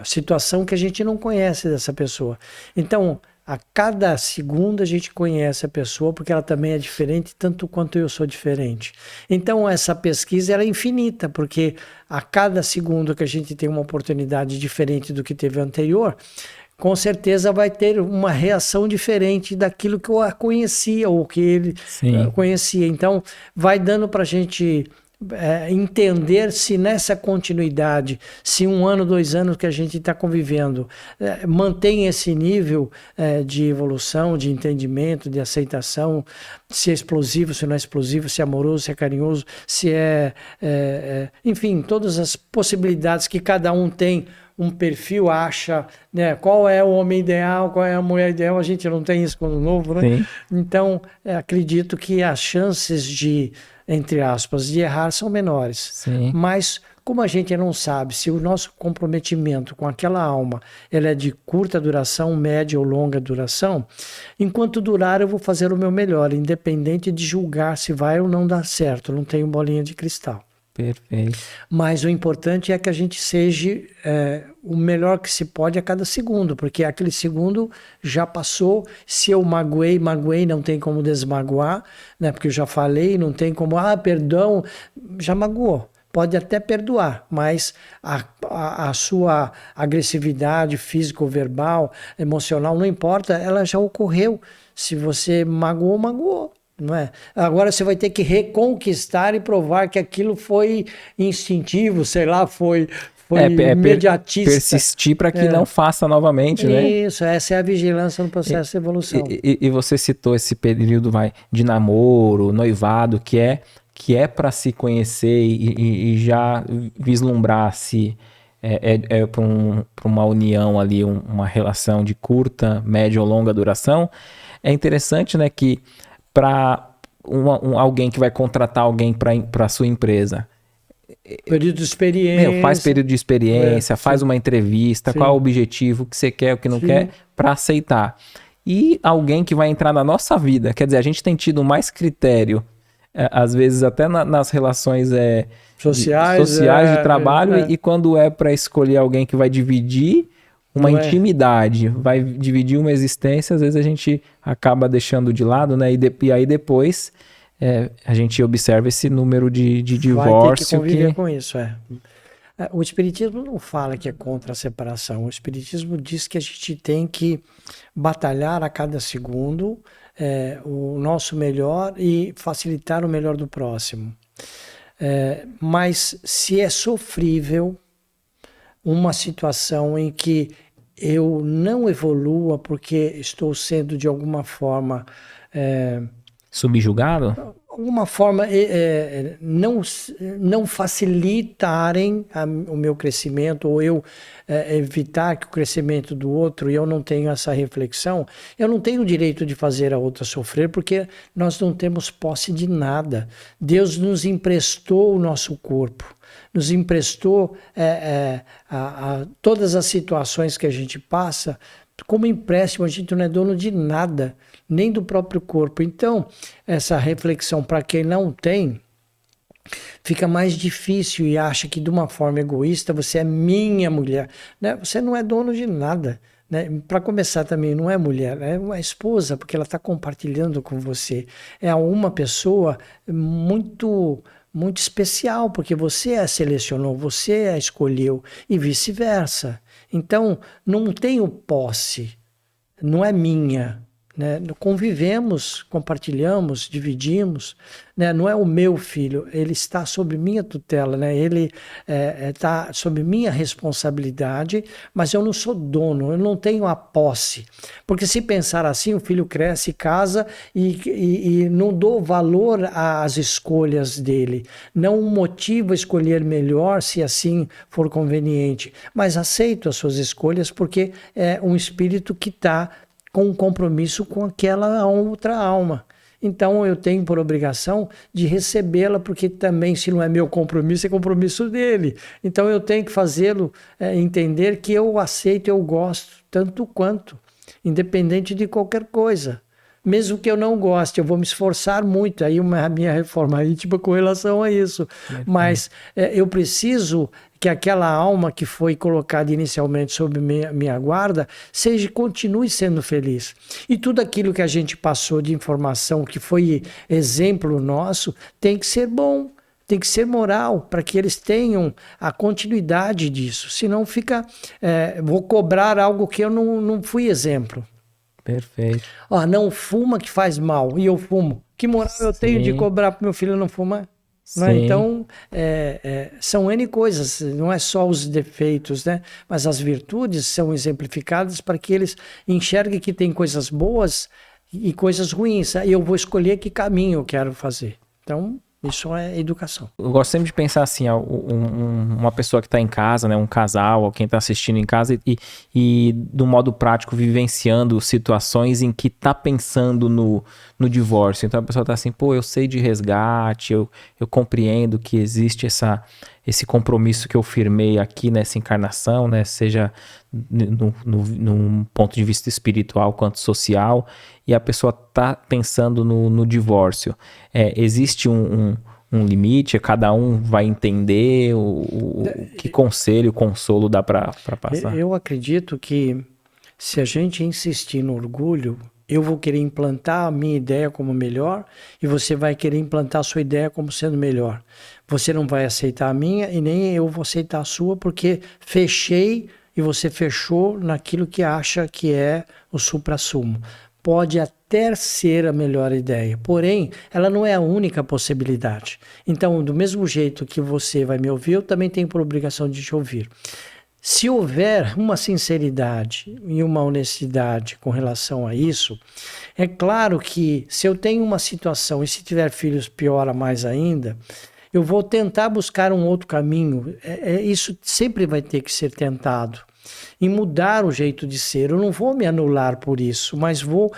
situação que a gente não conhece dessa pessoa. Então, a cada segundo a gente conhece a pessoa, porque ela também é diferente, tanto quanto eu sou diferente. Então, essa pesquisa ela é infinita, porque a cada segundo que a gente tem uma oportunidade diferente do que teve anterior, com certeza vai ter uma reação diferente daquilo que eu conhecia, ou que ele conhecia. Então, vai dando para a gente entender se nessa continuidade, se 1 ano, 2 anos que a gente está convivendo, mantém esse nível de evolução, de entendimento, de aceitação, se é explosivo, se não é explosivo, se é amoroso, se é carinhoso, se enfim, todas as possibilidades que cada um tem. Um perfil acha, né, qual é o homem ideal, qual é a mulher ideal, a gente não tem isso quando novo, né? Sim. Então, acredito que as chances de, entre aspas, de errar são menores. Sim. Mas, como a gente não sabe se o nosso comprometimento com aquela alma ela é de curta duração, média ou longa duração, enquanto durar eu vou fazer o meu melhor, independente de julgar se vai ou não dar certo, não tenho bolinha de cristal. Perfeito. Mas o importante é que a gente seja o melhor que se pode a cada segundo, porque aquele segundo já passou. Se eu magoei, não tem como desmagoar, né? Porque eu já falei, não tem como, perdão, já magoou. Pode até perdoar, mas a sua agressividade físico-verbal, emocional, não importa, ela já ocorreu. Se você magoou. Não é? Agora você vai ter que reconquistar e provar que aquilo foi instintivo, sei lá, foi imediatista. Persistir para que não faça novamente, né? Isso, essa é a vigilância no processo de evolução. E você citou esse período de namoro, noivado, que é para se conhecer e já vislumbrar se para uma união ali, uma relação de curta, média ou longa duração. É interessante, né, que para alguém que vai contratar alguém para a sua empresa, Período de experiência. Faz período de experiência, faz uma entrevista, qual é o objetivo, o que você quer, o que não quer, para aceitar. E alguém que vai entrar na nossa vida, quer dizer, a gente tem tido mais critério, às vezes até nas relações sociais de trabalho, e quando é para escolher alguém que vai dividir uma intimidade, vai dividir uma existência, às vezes a gente acaba deixando de lado, né? E aí depois a gente observa esse número de divórcio. Vai ter que conviver com isso, O Espiritismo não fala que é contra a separação. O Espiritismo diz que a gente tem que batalhar a cada segundo o nosso melhor e facilitar o melhor do próximo. Mas se é sofrível uma situação em que eu não evolua porque estou sendo de alguma forma... subjugado? Alguma forma não facilitarem o meu crescimento, ou eu evitar que o crescimento do outro, e eu não tenho essa reflexão, eu não tenho o direito de fazer a outra sofrer, porque nós não temos posse de nada. Deus nos emprestou o nosso corpo, nos emprestou todas as situações que a gente passa como empréstimo. A gente não é dono de nada, nem do próprio corpo. Então, essa reflexão, para quem não tem, fica mais difícil e acha que de uma forma egoísta você é minha mulher, né? Você não é dono de nada, né? Para começar também, não é mulher, é uma esposa, porque ela está compartilhando com você. É uma pessoa muito especial, porque você a selecionou, você a escolheu, e vice-versa. Então, não tenho posse, não é minha, né? Convivemos, compartilhamos, dividimos, né? Não é o meu filho, ele está sob minha tutela, né? Ele está sob minha responsabilidade, mas eu não sou dono, eu não tenho a posse. Porque se pensar assim, o filho cresce, casa e não dou valor às escolhas dele, não o motivo a escolher melhor se assim for conveniente, mas aceito as suas escolhas porque é um espírito que está com um compromisso com aquela outra alma. Então eu tenho por obrigação de recebê-la, porque também, se não é meu compromisso, é compromisso dele. Então eu tenho que fazê-lo entender que eu aceito, eu gosto, tanto quanto, independente de qualquer coisa. Mesmo que eu não goste, eu vou me esforçar muito. Aí a minha reforma íntima com relação a isso. Mas eu preciso que aquela alma que foi colocada inicialmente sob minha guarda continue sendo feliz. E tudo aquilo que a gente passou de informação, que foi exemplo nosso, tem que ser bom, tem que ser moral, para que eles tenham a continuidade disso. Senão vou cobrar algo que eu não fui exemplo. Perfeito. Não fuma que faz mal, e eu fumo. Que moral eu tenho de cobrar para meu filho não fumar? Né? Então, são N coisas, não é só os defeitos, né? Mas as virtudes são exemplificadas para que eles enxerguem que tem coisas boas e coisas ruins. E eu vou escolher que caminho eu quero fazer. Então, isso é educação. Eu gosto sempre de pensar assim, uma pessoa que está em casa, né, um casal, ou quem está assistindo em casa e do modo prático vivenciando situações em que está pensando no divórcio. Então a pessoa está assim, eu sei de resgate, eu compreendo que existe esse compromisso que eu firmei aqui nessa encarnação, né, seja num ponto de vista espiritual quanto social, e a pessoa está pensando no divórcio. Existe um limite, cada um vai entender que conselho, consolo dá para passar? Eu acredito que se a gente insistir no orgulho, eu vou querer implantar a minha ideia como melhor e você vai querer implantar a sua ideia como sendo melhor. Você não vai aceitar a minha e nem eu vou aceitar a sua, porque fechei e você fechou naquilo que acha que é o suprassumo. Pode até ser a melhor ideia, porém, ela não é a única possibilidade. Então, do mesmo jeito que você vai me ouvir, eu também tenho por obrigação de te ouvir. Se houver uma sinceridade e uma honestidade com relação a isso, é claro que se eu tenho uma situação e se tiver filhos piora mais ainda, eu vou tentar buscar um outro caminho. Isso sempre vai ter que ser tentado. E mudar o jeito de ser. Eu não vou me anular por isso, mas vou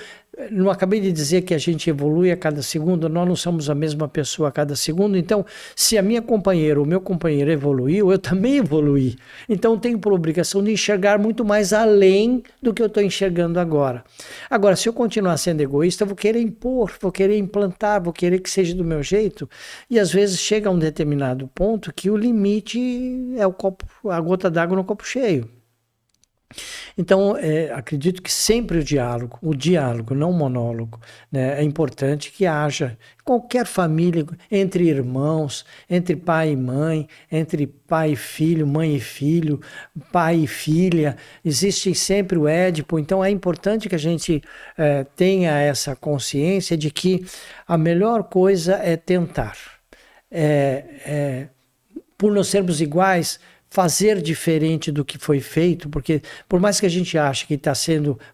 não acabei de dizer que a gente evolui a cada segundo, nós não somos a mesma pessoa a cada segundo, então se a minha companheira ou o meu companheiro evoluiu, eu também evoluí. Então eu tenho por obrigação de enxergar muito mais além do que eu estou enxergando agora. Agora, se eu continuar sendo egoísta, eu vou querer impor, vou querer implantar, vou querer que seja do meu jeito, e às vezes chega a um determinado ponto que o limite é a gota d'água no copo cheio. Então, acredito que sempre o diálogo, não o monólogo, né? É importante que haja qualquer família, entre irmãos, entre pai e mãe, entre pai e filho, mãe e filho, pai e filha, existe sempre o Édipo, então é importante que a gente tenha essa consciência de que a melhor coisa é tentar. Por não sermos iguais, fazer diferente do que foi feito, porque por mais que a gente ache que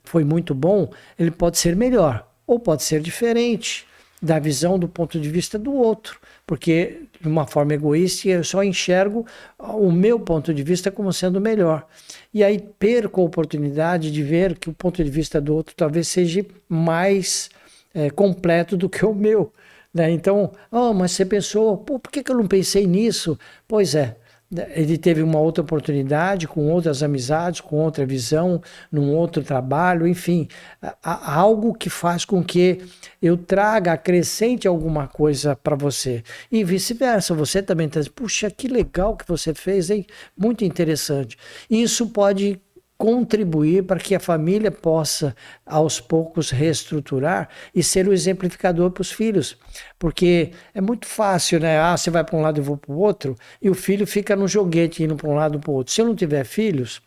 foi muito bom, ele pode ser melhor, ou pode ser diferente da visão do ponto de vista do outro, porque de uma forma egoísta eu só enxergo o meu ponto de vista como sendo melhor. E aí perco a oportunidade de ver que o ponto de vista do outro talvez seja mais completo do que o meu. Né? Então, mas você pensou, por que eu não pensei nisso? Pois é. Ele teve uma outra oportunidade, com outras amizades, com outra visão, num outro trabalho, enfim, algo que faz com que eu acrescente alguma coisa para você. E vice-versa, você também traz, puxa, que legal que você fez, hein? Muito interessante. Isso pode contribuir para que a família possa, aos poucos, reestruturar e ser o exemplificador para os filhos. Porque é muito fácil, né? Você vai para um lado e eu vou para o outro, e o filho fica no joguete indo para um lado e para o outro. Se eu não tiver filhos,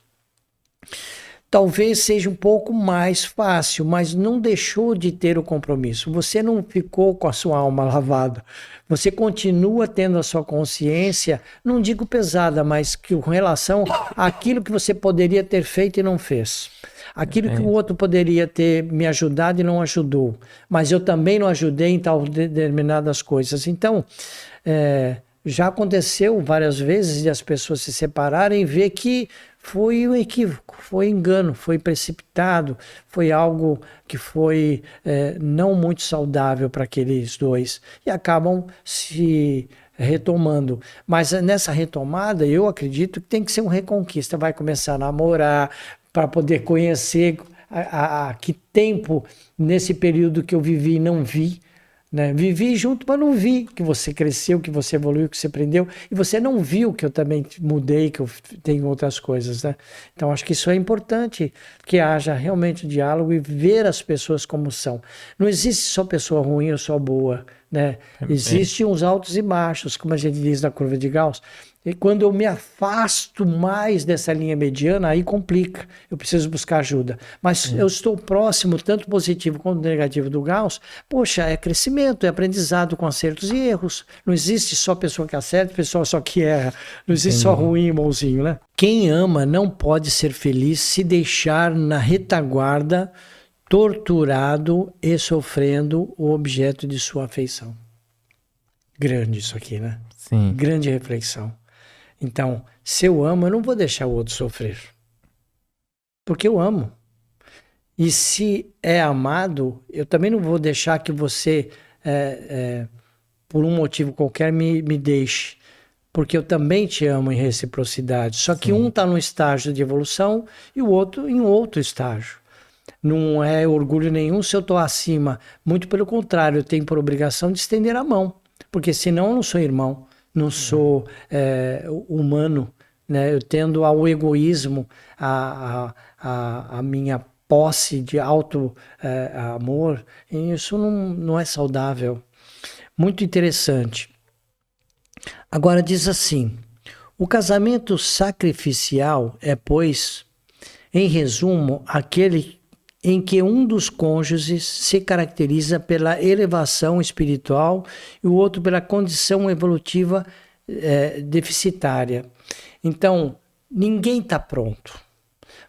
talvez seja um pouco mais fácil, mas não deixou de ter o compromisso. Você não ficou com a sua alma lavada. Você continua tendo a sua consciência, não digo pesada, mas com relação àquilo que você poderia ter feito e não fez. Aquilo que o outro poderia ter me ajudado e não ajudou. Mas eu também não ajudei em tal determinadas coisas. Então, já aconteceu várias vezes de as pessoas se separarem e ver que foi um equívoco, foi engano, foi precipitado, foi algo que foi não muito saudável para aqueles dois e acabam se retomando. Mas nessa retomada, eu acredito que tem que ser uma reconquista. Vai começar a namorar para poder conhecer que tempo nesse período que eu vivi e não vi. Né? Vivi junto, mas não vi que você cresceu, que você evoluiu, que você aprendeu, e você não viu que eu também mudei, que eu tenho outras coisas. Né? Então acho que isso é importante, que haja realmente diálogo e ver as pessoas como são. Não existe só pessoa ruim ou só boa. Né? Existem uns altos e baixos, como a gente diz na curva de Gauss. E quando eu me afasto mais dessa linha mediana, aí complica. Eu preciso buscar ajuda. Mas eu estou próximo, tanto positivo quanto negativo do Gauss. Poxa, é crescimento, é aprendizado com acertos e erros. Não existe só pessoa que acerta, pessoa só que erra. Não existe só ruim e bonzinho, né? Quem ama não pode ser feliz se deixar na retaguarda, torturado e sofrendo o objeto de sua afeição. Grande isso aqui, né? Sim. Grande reflexão. Então, se eu amo, eu não vou deixar o outro sofrer. Porque eu amo. E se é amado, eu também não vou deixar que você, por um motivo qualquer, me deixe. Porque eu também te amo em reciprocidade. Só que um está num estágio de evolução e o outro em outro estágio. Não é orgulho nenhum se eu estou acima. Muito pelo contrário, eu tenho por obrigação de estender a mão. Porque senão eu não sou irmão. Não sou humano, né? Eu tendo ao egoísmo, a minha posse de auto-amor, e isso não é saudável. Muito interessante. Agora diz assim, o casamento sacrificial é, pois, em resumo, aquele em que um dos cônjuges se caracteriza pela elevação espiritual e o outro pela condição evolutiva deficitária. Então, ninguém está pronto,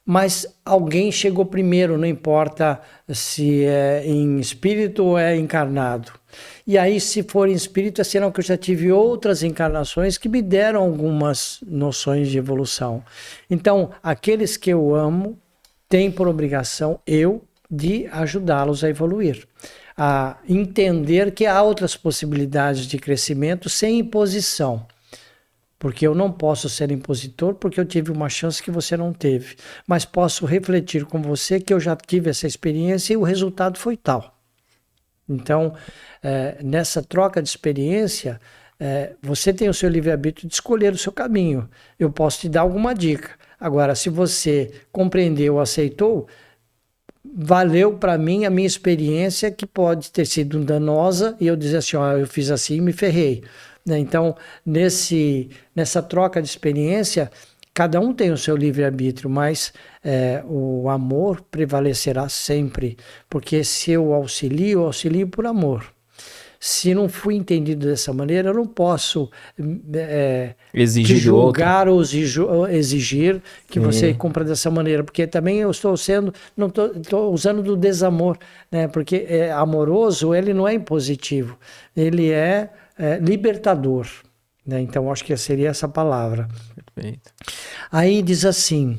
mas alguém chegou primeiro, não importa se é em espírito ou é encarnado. E aí, se for em espírito, é sinal que eu já tive outras encarnações que me deram algumas noções de evolução. Então, aqueles que eu amo, tem por obrigação, eu, de ajudá-los a evoluir, a entender que há outras possibilidades de crescimento sem imposição. Porque eu não posso ser impositor porque eu tive uma chance que você não teve. Mas posso refletir com você que eu já tive essa experiência e o resultado foi tal. Então, nessa troca de experiência, você tem o seu livre-arbítrio de escolher o seu caminho. Eu posso te dar alguma dica. Agora, se você compreendeu, aceitou, valeu para mim a minha experiência, que pode ter sido danosa, e eu dizer assim, eu fiz assim e me ferrei. Então, nessa troca de experiência, cada um tem o seu livre-arbítrio, mas o amor prevalecerá sempre, porque se eu auxilio por amor. Se não fui entendido dessa maneira, eu não posso exigir julgar ou exigir que você cumpra dessa maneira, porque também eu não estou usando do desamor, né? Porque amoroso, ele não é impositivo, ele é libertador, né? Então acho que seria essa palavra. Perfeito. Aí diz assim,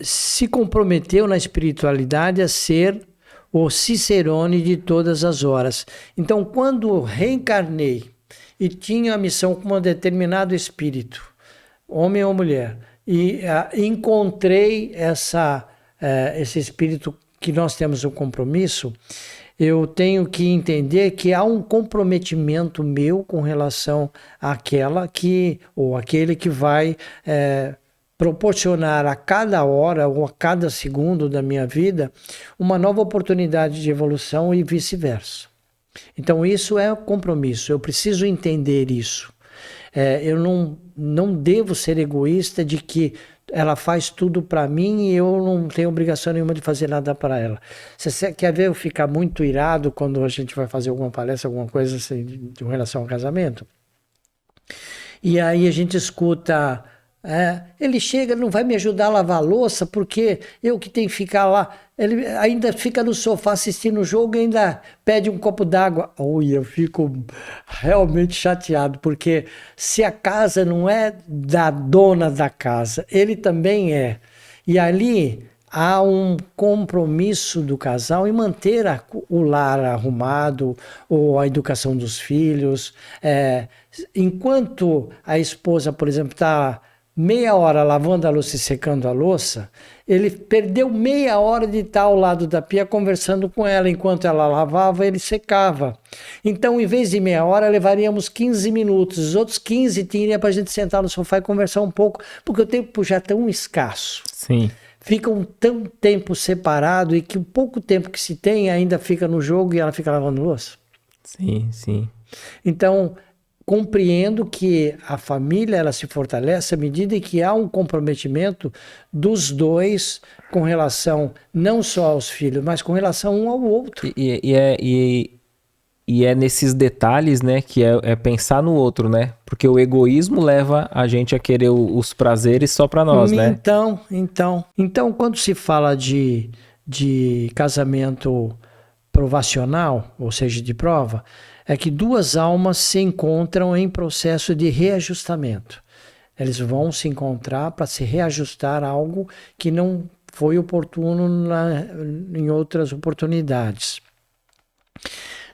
se comprometeu na espiritualidade a ser o Cicerone de todas as horas. Então, quando reencarnei e tinha a missão com um determinado espírito, homem ou mulher, e encontrei esse espírito que nós temos um compromisso, eu tenho que entender que há um comprometimento meu com relação àquela ou aquele que vai proporcionar a cada hora ou a cada segundo da minha vida uma nova oportunidade de evolução e vice-versa. Então isso é compromisso, eu preciso entender isso. Eu não devo ser egoísta de que ela faz tudo para mim e eu não tenho obrigação nenhuma de fazer nada para ela. Você quer ver eu ficar muito irado quando a gente vai fazer alguma palestra, alguma coisa assim, de relação ao casamento? E aí a gente escuta... ele chega, não vai me ajudar a lavar a louça porque eu que tenho que ficar lá. Ele ainda fica no sofá assistindo o jogo e ainda pede um copo d'água. Eu fico realmente chateado, porque se a casa não é da dona da casa, ele também é. E ali há um compromisso do casal em manter o lar arrumado, ou a educação dos filhos. Enquanto a esposa, por exemplo, está meia hora lavando a louça e secando a louça, ele perdeu meia hora de estar ao lado da pia conversando com ela. Enquanto ela lavava, ele secava. Então, em vez de meia hora, levaríamos 15 minutos. Os outros 15 tinham para a gente sentar no sofá e conversar um pouco, porque o tempo já é tão escasso. Sim. Ficam tão tempo separado e que o pouco tempo que se tem ainda fica no jogo e ela fica lavando louça. Sim, sim. Então... compreendo que a família ela se fortalece à medida que há um comprometimento dos dois com relação não só aos filhos, mas com relação um ao outro. E é nesses detalhes, né, que é pensar no outro, né? Porque o egoísmo leva a gente a querer os prazeres só para nós, né? Então, quando se fala de casamento provacional, ou seja, de prova, é que duas almas se encontram em processo de reajustamento. Eles vão se encontrar para se reajustar a algo que não foi oportuno em outras oportunidades.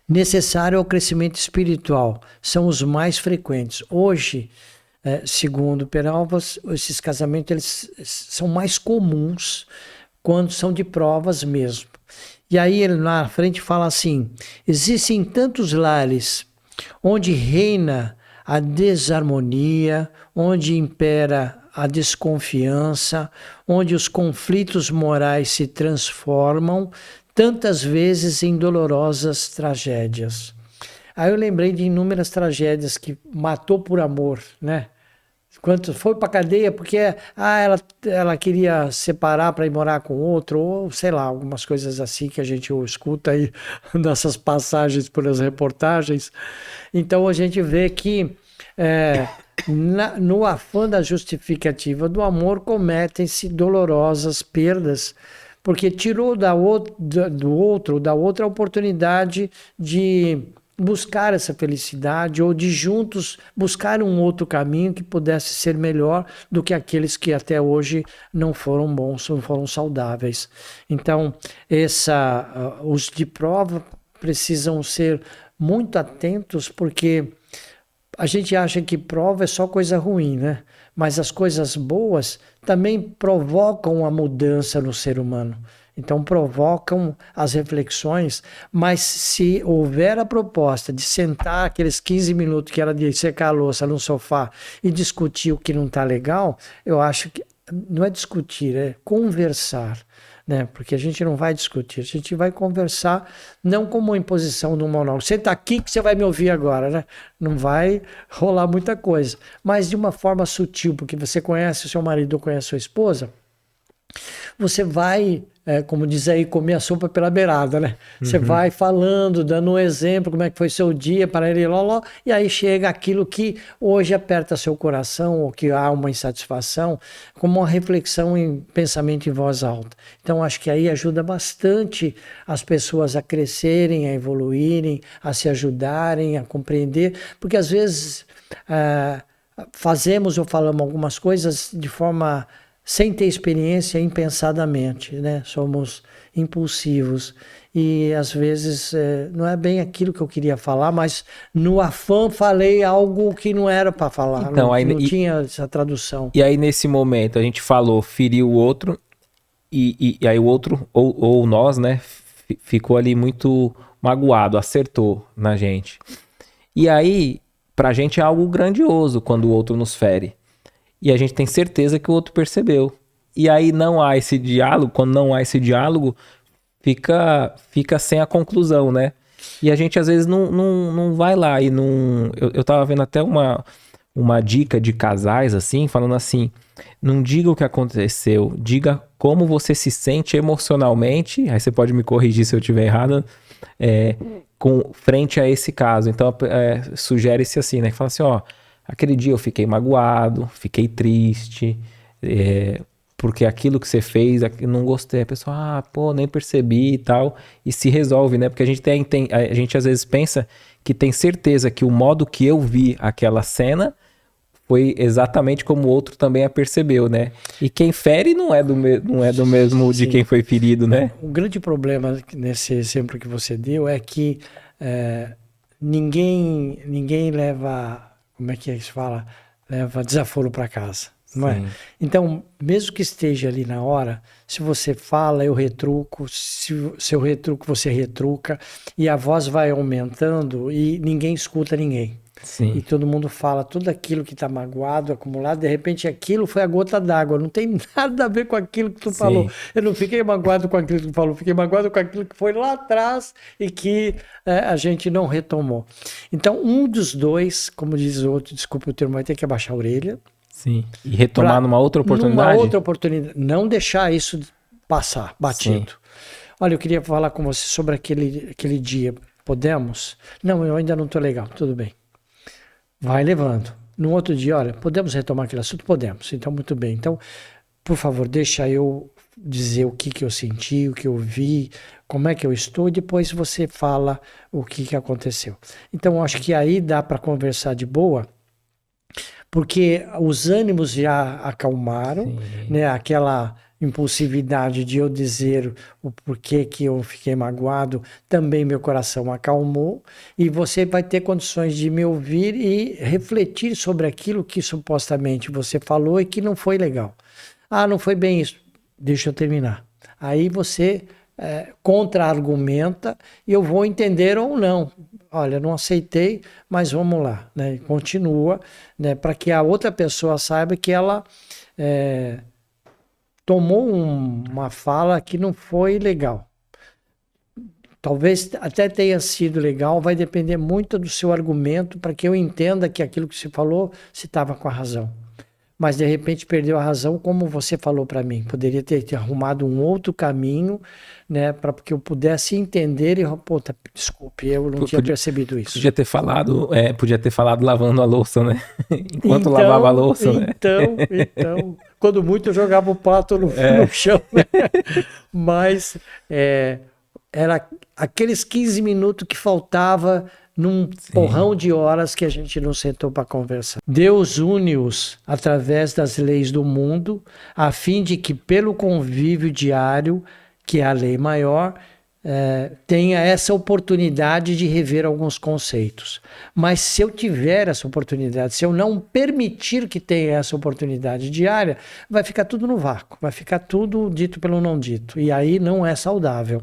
Necessário ao crescimento espiritual, são os mais frequentes. Hoje, segundo Peralvas, esses casamentos eles são mais comuns quando são de provas mesmo. E aí ele na frente fala assim, existem tantos lares onde reina a desarmonia, onde impera a desconfiança, onde os conflitos morais se transformam, tantas vezes em dolorosas tragédias. Aí eu lembrei de inúmeras tragédias que matou por amor, né? Quando foi para cadeia porque ela queria separar para ir morar com outro, ou sei lá, algumas coisas assim que a gente escuta aí nessas passagens pelas reportagens. Então a gente vê que no afã da justificativa do amor cometem-se dolorosas perdas, porque tirou da outra a oportunidade de buscar essa felicidade ou de juntos buscar um outro caminho que pudesse ser melhor do que aqueles que até hoje não foram bons, não foram saudáveis. Então, os de prova precisam ser muito atentos, porque a gente acha que prova é só coisa ruim, né? Mas as coisas boas também provocam a mudança no ser humano. Então provocam as reflexões, mas se houver a proposta de sentar aqueles 15 minutos que era de secar a louça no sofá e discutir o que não está legal, eu acho que não é discutir, é conversar, né? Porque a gente não vai discutir, a gente vai conversar não como uma imposição de um monólogo. Você está aqui que você vai me ouvir agora, né? Não vai rolar muita coisa, mas de uma forma sutil, porque você conhece o seu marido ou conhece a sua esposa, você vai, como diz aí, comer a sopa pela beirada, né? Você vai falando, dando um exemplo, como é que foi seu dia, para ele, loló, e aí chega aquilo que hoje aperta seu coração, ou que há uma insatisfação, como uma reflexão em pensamento em voz alta. Então, acho que aí ajuda bastante as pessoas a crescerem, a evoluírem, a se ajudarem, a compreender, porque às vezes fazemos ou falamos algumas coisas de forma sem ter experiência, impensadamente, né? Somos impulsivos e às vezes não é bem aquilo que eu queria falar, mas no afã falei algo que não era para falar, então, não tinha essa tradução. E aí nesse momento a gente falou, feriu o outro e aí o outro, ou nós, né, ficou ali muito magoado, acertou na gente. E aí, pra gente é algo grandioso quando o outro nos fere. E a gente tem certeza que o outro percebeu. E aí não há esse diálogo, quando não há esse diálogo, fica sem a conclusão, né? E a gente às vezes não vai lá e não... Eu tava vendo até uma dica de casais, assim, falando assim, não diga o que aconteceu, diga como você se sente emocionalmente, aí você pode me corrigir se eu estiver errado, frente a esse caso. Então, sugere-se assim, né? Que fala assim, ó, aquele dia eu fiquei magoado, fiquei triste, porque aquilo que você fez, não gostei. A pessoa, nem percebi e tal, e se resolve, né? Porque a gente às vezes pensa que tem certeza que o modo que eu vi aquela cena foi exatamente como o outro também a percebeu, né? E quem fere não é do mesmo de quem foi ferido, né? O grande problema nesse exemplo que você deu é que ninguém leva... Como é que se fala? Leva desaforo para casa, não é? Então, mesmo que esteja ali na hora, se você fala, eu retruco, se eu retruco, você retruca, e a voz vai aumentando e ninguém escuta ninguém. Sim. E todo mundo fala tudo aquilo que está magoado, acumulado, de repente aquilo foi a gota d'água, não tem nada a ver com aquilo que tu falou. Eu não fiquei magoado com aquilo que tu falou, fiquei magoado com aquilo que foi lá atrás e que a gente não retomou. Então, um dos dois, como diz o outro, desculpa o termo, vai ter que abaixar a orelha. Sim, e retomar numa outra oportunidade? Numa outra oportunidade, não deixar isso passar, batido. Sim. Olha, eu queria falar com você sobre aquele dia, podemos? Não, eu ainda não estou legal, tudo bem. Vai levando. No outro dia, olha, podemos retomar aquele assunto? Podemos. Então, muito bem. Então, por favor, deixa eu dizer o que eu senti, o que eu vi, como é que eu estou, e depois você fala o que aconteceu. Então, acho que aí dá para conversar de boa, porque os ânimos já acalmaram, né? Aquela impulsividade de eu dizer o porquê que eu fiquei magoado, também meu coração acalmou, e você vai ter condições de me ouvir e refletir sobre aquilo que supostamente você falou e que não foi legal. Não foi bem isso. Deixa eu terminar. Aí você contra-argumenta e eu vou entender ou não. Olha, não aceitei, mas vamos lá, né? Continua, né? Para que a outra pessoa saiba que ela tomou uma fala que não foi legal. Talvez até tenha sido legal, vai depender muito do seu argumento para que eu entenda que aquilo que você falou, você estava com a razão. Mas de repente perdeu a razão, como você falou para mim. Poderia ter arrumado um outro caminho, né, para que eu pudesse entender e, desculpe, eu não tinha percebido isso. Podia ter falado lavando a louça, né? Enquanto lavava a louça, né? Então, quando muito eu jogava o prato no chão, né? Mas era aqueles 15 minutos que faltava num porrão de horas que a gente não sentou para conversar. Deus une-os através das leis do mundo, a fim de que pelo convívio diário, que é a lei maior, tenha essa oportunidade de rever alguns conceitos. Mas se eu tiver essa oportunidade, se eu não permitir que tenha essa oportunidade diária, vai ficar tudo no vácuo, vai ficar tudo dito pelo não dito, e aí não é saudável.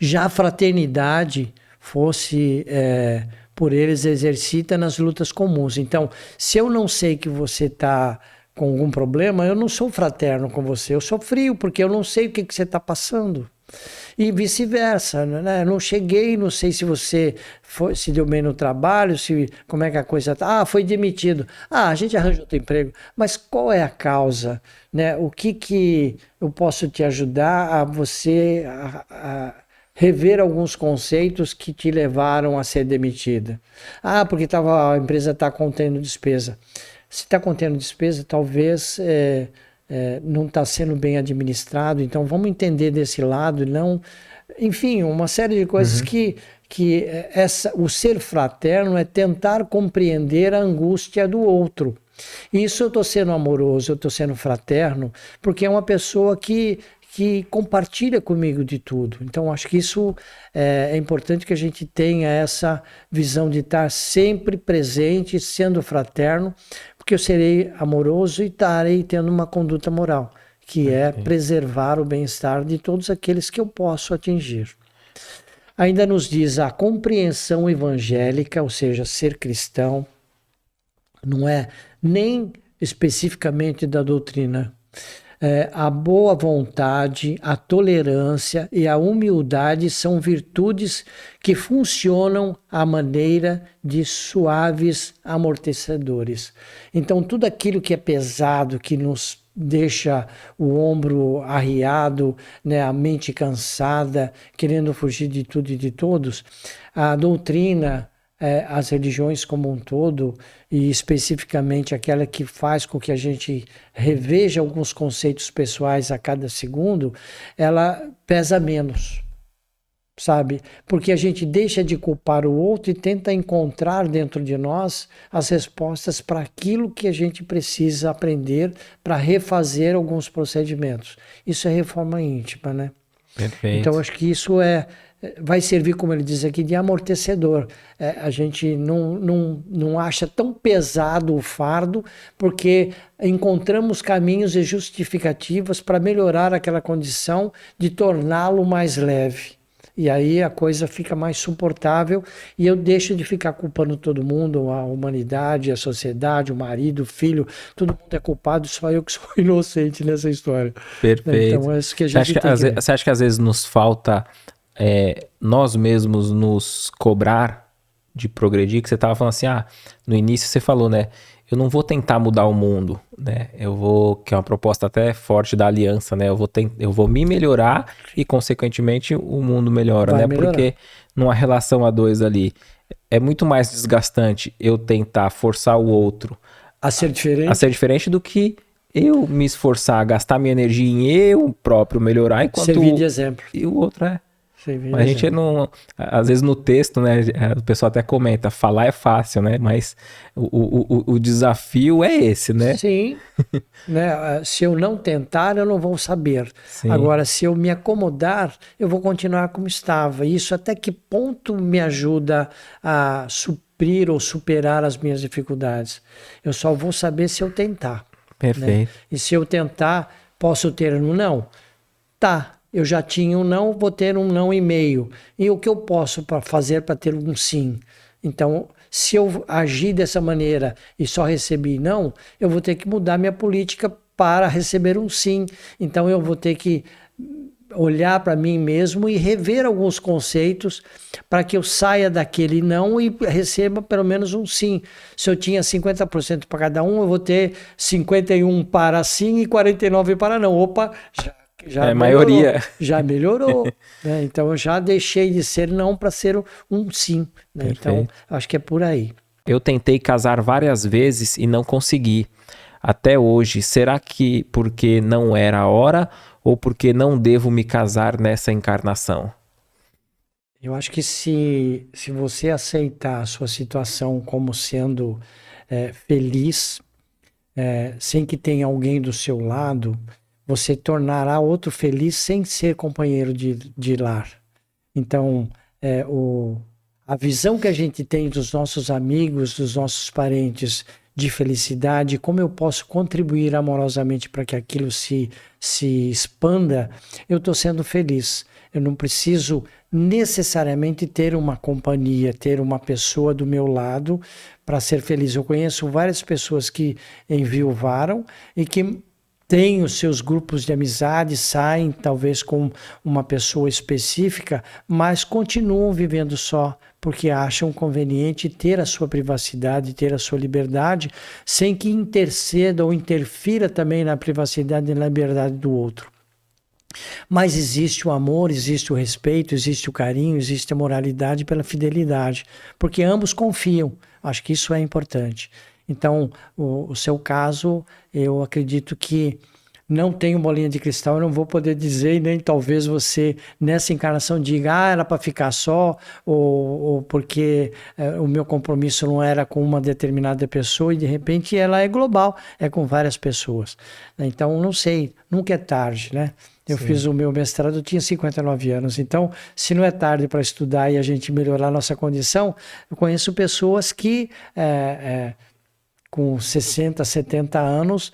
Já a fraternidade fosse, por eles, exercita nas lutas comuns. Então, se eu não sei que você está com algum problema, eu não sou fraterno com você, eu sou frio, porque eu não sei o que você está passando. E vice-versa, né? Eu não cheguei, não sei se você se deu bem no trabalho, como é que a coisa está. Foi demitido. A gente arranja outro emprego. Mas qual é a causa? Né? O que eu posso te ajudar a você a rever alguns conceitos que te levaram a ser demitida? Porque a empresa está contendo despesa. Se está contendo despesa, talvez... não está sendo bem administrado, então vamos entender desse lado, não, enfim, uma série de coisas que o ser fraterno é tentar compreender a angústia do outro. Isso eu estou sendo amoroso, eu estou sendo fraterno, porque é uma pessoa que compartilha comigo de tudo. Então acho que isso é importante, que a gente tenha essa visão de estar sempre presente, sendo fraterno, porque eu serei amoroso e estarei tendo uma conduta moral, que é preservar o bem-estar de todos aqueles que eu posso atingir. Ainda nos diz a compreensão evangélica, ou seja, ser cristão, não é nem especificamente da doutrina. A boa vontade, a tolerância e a humildade são virtudes que funcionam à maneira de suaves amortecedores. Então, tudo aquilo que é pesado, que nos deixa o ombro arriado, né, a mente cansada, querendo fugir de tudo e de todos, a doutrina, as religiões como um todo, e especificamente aquela que faz com que a gente reveja alguns conceitos pessoais a cada segundo, ela pesa menos, sabe? Porque a gente deixa de culpar o outro e tenta encontrar dentro de nós as respostas para aquilo que a gente precisa aprender para refazer alguns procedimentos. Isso é reforma íntima, né? Perfeito. Então, acho que isso vai servir, como ele diz aqui, de amortecedor. A gente não acha tão pesado o fardo, porque encontramos caminhos e justificativas para melhorar aquela condição, de torná-lo mais leve. E aí a coisa fica mais suportável e eu deixo de ficar culpando todo mundo, a humanidade, a sociedade, o marido, o filho, todo mundo é culpado, só eu que sou inocente nessa história. Perfeito. Então é isso que a gente Você acha que às vezes nos falta nós mesmos nos cobrar de progredir? Que você estava falando assim, no início você falou, né? Eu não vou tentar mudar o mundo, né? Que é uma proposta até forte da aliança, né? Eu vou me melhorar e, consequentemente, o mundo melhora, né? Melhorar. Porque numa relação a dois ali, é muito mais desgastante eu tentar forçar o outro a ser diferente do que eu me esforçar, gastar minha energia em eu próprio melhorar, enquanto servir de exemplo. E o outro Mas a gente não... Às vezes no texto, né, o pessoal até comenta, falar é fácil, né? Mas o desafio é esse, né? Sim. Né? Se eu não tentar, eu não vou saber. Sim. Agora, se eu me acomodar, eu vou continuar como estava. Isso até que ponto me ajuda a suprir ou superar as minhas dificuldades? Eu só vou saber se eu tentar. Perfeito. Né? E se eu tentar, posso ter um não? Tá. Eu já tinha um não, vou ter um não e meio. E o que eu posso fazer para ter um sim? Então, se eu agir dessa maneira e só receber não, eu vou ter que mudar minha política para receber um sim. Então, eu vou ter que olhar para mim mesmo e rever alguns conceitos para que eu saia daquele não e receba pelo menos um sim. Se eu tinha 50% para cada um, eu vou ter 51 para sim e 49 para não. Opa, já melhorou, maioria. Já melhorou. Né? Então eu já deixei de ser não para ser um sim. Né? Então acho que é por aí. Eu tentei casar várias vezes e não consegui. Até hoje, será que porque não era a hora ou porque não devo me casar nessa encarnação? Eu acho que se você aceitar a sua situação como sendo feliz, sem que tenha alguém do seu lado, você tornará outro feliz sem ser companheiro de lar. Então, a visão que a gente tem dos nossos amigos, dos nossos parentes de felicidade, como eu posso contribuir amorosamente para que aquilo se expanda, eu estou sendo feliz. Eu não preciso necessariamente ter uma companhia, ter uma pessoa do meu lado para ser feliz. Eu conheço várias pessoas que enviuvaram e que têm os seus grupos de amizade, saem talvez com uma pessoa específica, mas continuam vivendo só, porque acham conveniente ter a sua privacidade, ter a sua liberdade, sem que interceda ou interfira também na privacidade e na liberdade do outro. Mas existe o amor, existe o respeito, existe o carinho, existe a moralidade pela fidelidade, porque ambos confiam. Acho que isso é importante. Então, o seu caso, eu acredito que não tenho bolinha de cristal, eu não vou poder dizer, e nem talvez você, nessa encarnação, diga, era para ficar só, ou porque o meu compromisso não era com uma determinada pessoa, e de repente ela é global, é com várias pessoas. Então, não sei, nunca é tarde, né? Eu fiz o meu mestrado, eu tinha 59 anos. Então, se não é tarde para estudar e a gente melhorar a nossa condição, eu conheço pessoas que, com 60, 70 anos,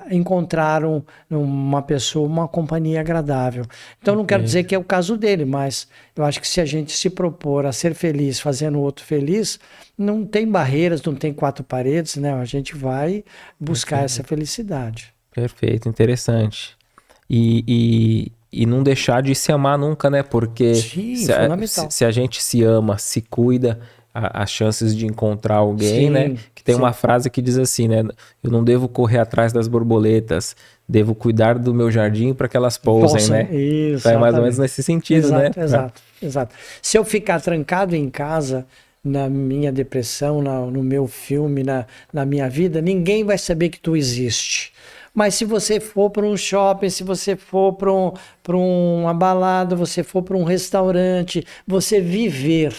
encontraram uma pessoa, uma companhia agradável. Então, não quero dizer que é o caso dele, mas eu acho que se a gente se propor a ser feliz fazendo o outro feliz, não tem barreiras, não tem quatro paredes, né? A gente vai buscar essa felicidade. Perfeito, interessante. E não deixar de se amar nunca, né? Porque se a gente se ama, se cuida, as chances de encontrar alguém, né? Que tem uma frase que diz assim, né? Eu não devo correr atrás das borboletas, devo cuidar do meu jardim para que elas pousem, né? Isso, é mais ou menos nesse sentido, né? Exato. Se eu ficar trancado em casa, na minha depressão, no meu filme, na minha vida, ninguém vai saber que tu existe. Mas se você for para um shopping, se você for para uma balada, você for para um restaurante, você viver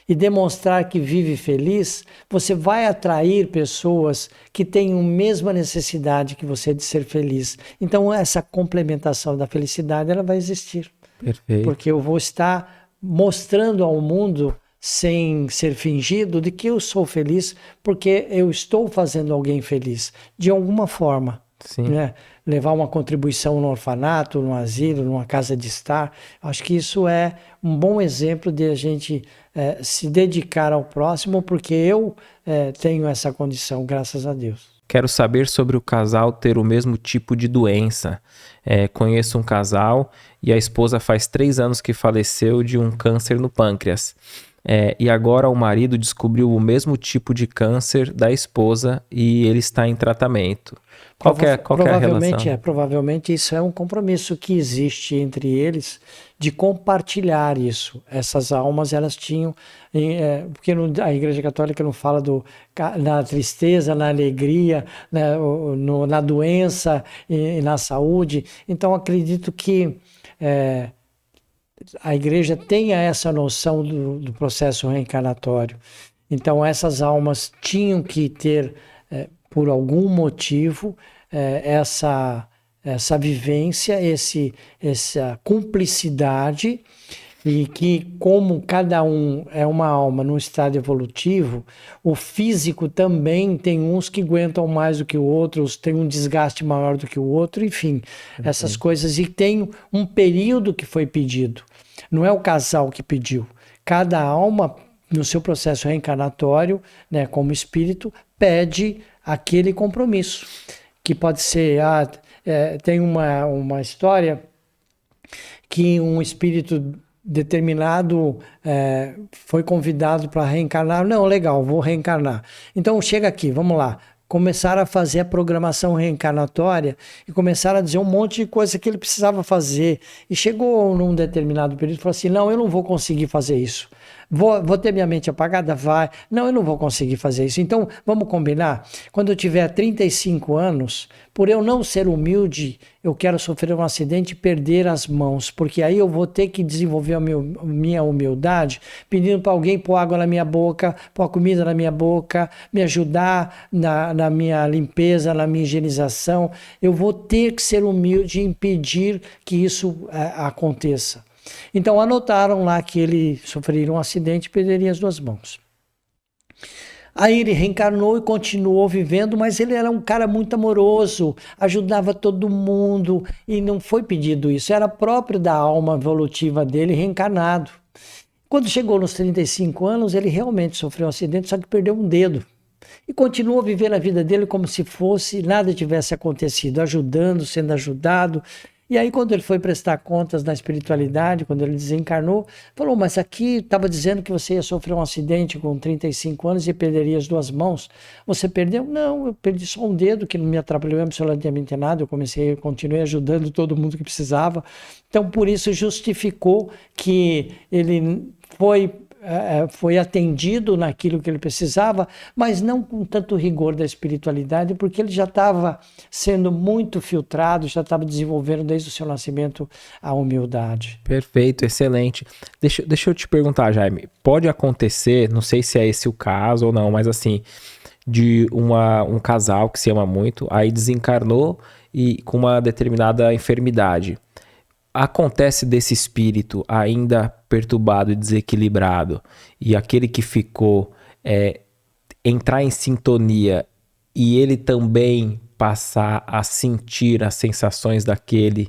e demonstrar que vive feliz, você vai atrair pessoas que têm a mesma necessidade que você de ser feliz. Então essa complementação da felicidade, ela vai existir. Perfeito. Porque eu vou estar mostrando ao mundo, sem ser fingido, de que eu sou feliz, porque eu estou fazendo alguém feliz, de alguma forma. Né? Levar uma contribuição no orfanato, no asilo, numa casa de estar. Acho que isso é um bom exemplo de a gente se dedicar ao próximo, porque eu tenho essa condição, graças a Deus. Quero saber sobre o casal ter o mesmo tipo de doença. Conheço um casal e a esposa faz 3 anos que faleceu de um câncer no pâncreas. E agora o marido descobriu o mesmo tipo de câncer da esposa e ele está em tratamento. Qual que é a relação? Provavelmente isso é um compromisso que existe entre eles de compartilhar isso. Essas almas, elas tinham... porque a Igreja Católica não fala na tristeza, na alegria, na doença e na saúde. Então, acredito que... a igreja tenha essa noção do processo reencarnatório. Então, essas almas tinham que ter, por algum motivo, essa vivência, essa cumplicidade, e que, como cada um é uma alma num estado evolutivo, o físico também tem uns que aguentam mais do que o outro, outros tem um desgaste maior do que o outro, enfim, essas coisas. E tem um período que foi pedido. Não é o casal que pediu. Cada alma, no seu processo reencarnatório, né, como espírito, pede aquele compromisso. Que pode ser... tem uma história que um espírito determinado foi convidado para reencarnar. Não, legal, vou reencarnar. Então chega aqui, vamos lá. Começaram a fazer a programação reencarnatória e começaram a dizer um monte de coisa que ele precisava fazer. E chegou num determinado período e falou assim, não, eu não vou conseguir fazer isso. Vou ter minha mente apagada? Vai. Não, eu não vou conseguir fazer isso. Então, vamos combinar? Quando eu tiver 35 anos, por eu não ser humilde, eu quero sofrer um acidente e perder as mãos, porque aí eu vou ter que desenvolver a minha humildade, pedindo para alguém pôr água na minha boca, pôr comida na minha boca, me ajudar na minha limpeza, na minha higienização. Eu vou ter que ser humilde e impedir que isso aconteça. Então anotaram lá que ele sofreria um acidente e perderia as 2 mãos. Aí ele reencarnou e continuou vivendo, mas ele era um cara muito amoroso, ajudava todo mundo e não foi pedido isso, era próprio da alma evolutiva dele reencarnado. Quando chegou nos 35 anos, ele realmente sofreu um acidente, só que perdeu um dedo. E continuou vivendo a vida dele como se fosse nada tivesse acontecido, ajudando, sendo ajudado. E aí, quando ele foi prestar contas na espiritualidade, quando ele desencarnou, falou, mas aqui estava dizendo que você ia sofrer um acidente com 35 anos e perderia as 2 mãos. Você perdeu? Não, eu perdi só um dedo, que não me atrapalhou absolutamente nada. Eu continuei ajudando todo mundo que precisava. Então, por isso, justificou que ele foi atendido naquilo que ele precisava, mas não com tanto rigor da espiritualidade, porque ele já estava sendo muito filtrado, já estava desenvolvendo desde o seu nascimento a humildade. Perfeito, excelente. Deixa eu te perguntar, Jaime, pode acontecer, não sei se é esse o caso ou não, mas assim, de um casal que se ama muito, aí desencarnou e com uma determinada enfermidade. Acontece desse espírito ainda perturbado e desequilibrado e aquele que ficou entrar em sintonia e ele também passar a sentir as sensações daquele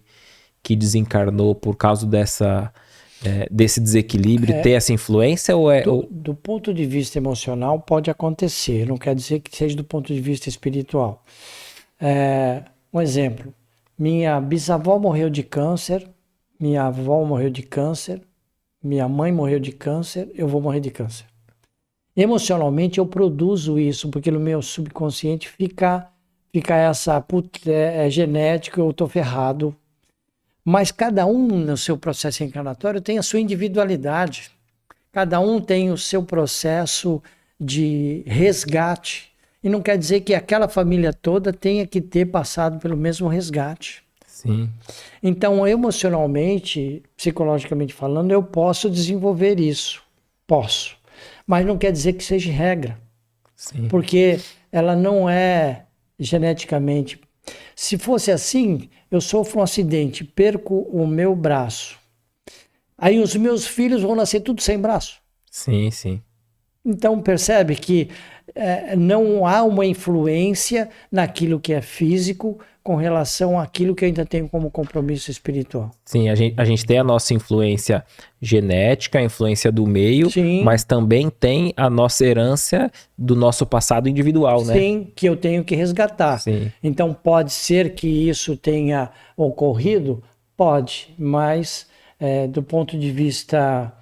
que desencarnou por causa desse desequilíbrio, ter essa influência ou é... Do ponto de vista emocional pode acontecer, não quer dizer que seja do ponto de vista espiritual. Um exemplo. Minha bisavó morreu de câncer, minha avó morreu de câncer, minha mãe morreu de câncer, eu vou morrer de câncer. Emocionalmente eu produzo isso, porque no meu subconsciente fica essa, é genético, eu estou ferrado. Mas cada um no seu processo encarnatório tem a sua individualidade. Cada um tem o seu processo de resgate. E não quer dizer que aquela família toda tenha que ter passado pelo mesmo resgate. Sim. Então, emocionalmente, psicologicamente falando, eu posso desenvolver isso. Posso. Mas não quer dizer que seja regra. Sim. Porque ela não é geneticamente. Se fosse assim, eu sofro um acidente, perco o meu braço. Aí os meus filhos vão nascer tudo sem braço. Sim, sim. Então, percebe que não há uma influência naquilo que é físico com relação àquilo que eu ainda tenho como compromisso espiritual. Sim, a gente tem a nossa influência genética, a influência do meio, Sim. Mas também tem a nossa herança do nosso passado individual, né? Sim, que eu tenho que resgatar. Sim. Então, pode ser que isso tenha ocorrido? Pode, mas do ponto de vista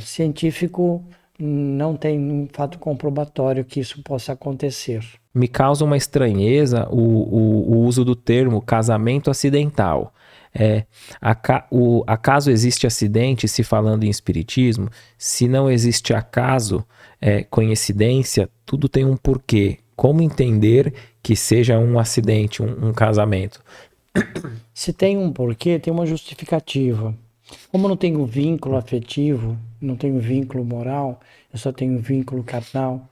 científico, não tem um fato comprobatório que isso possa acontecer. Me causa uma estranheza o uso do termo casamento acidental. Acaso existe acidente se falando em espiritismo? Se não existe acaso, coincidência, tudo tem um porquê. Como entender que seja um acidente, um casamento? Se tem um porquê, tem uma justificativa. Como não tenho vínculo afetivo, não tenho vínculo moral, eu só tenho vínculo carnal,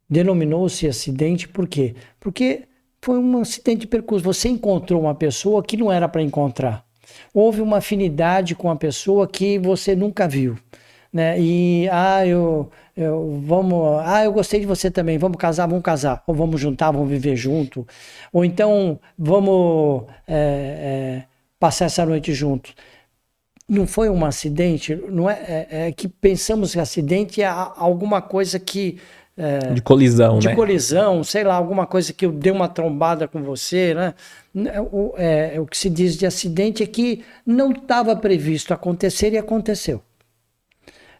denominou-se acidente por quê? Porque foi um acidente de percurso. Você encontrou uma pessoa que não era para encontrar. Houve uma afinidade com a pessoa que você nunca viu. Né? E, eu gostei de você também, vamos casar. Ou vamos juntar, vamos viver junto. Ou então, vamos passar essa noite juntos. Não foi um acidente, não é que pensamos que acidente é alguma coisa que... de colisão, né? De colisão, sei lá, alguma coisa que eu dei uma trombada com você, né? O que se diz de acidente é que não estava previsto acontecer e aconteceu.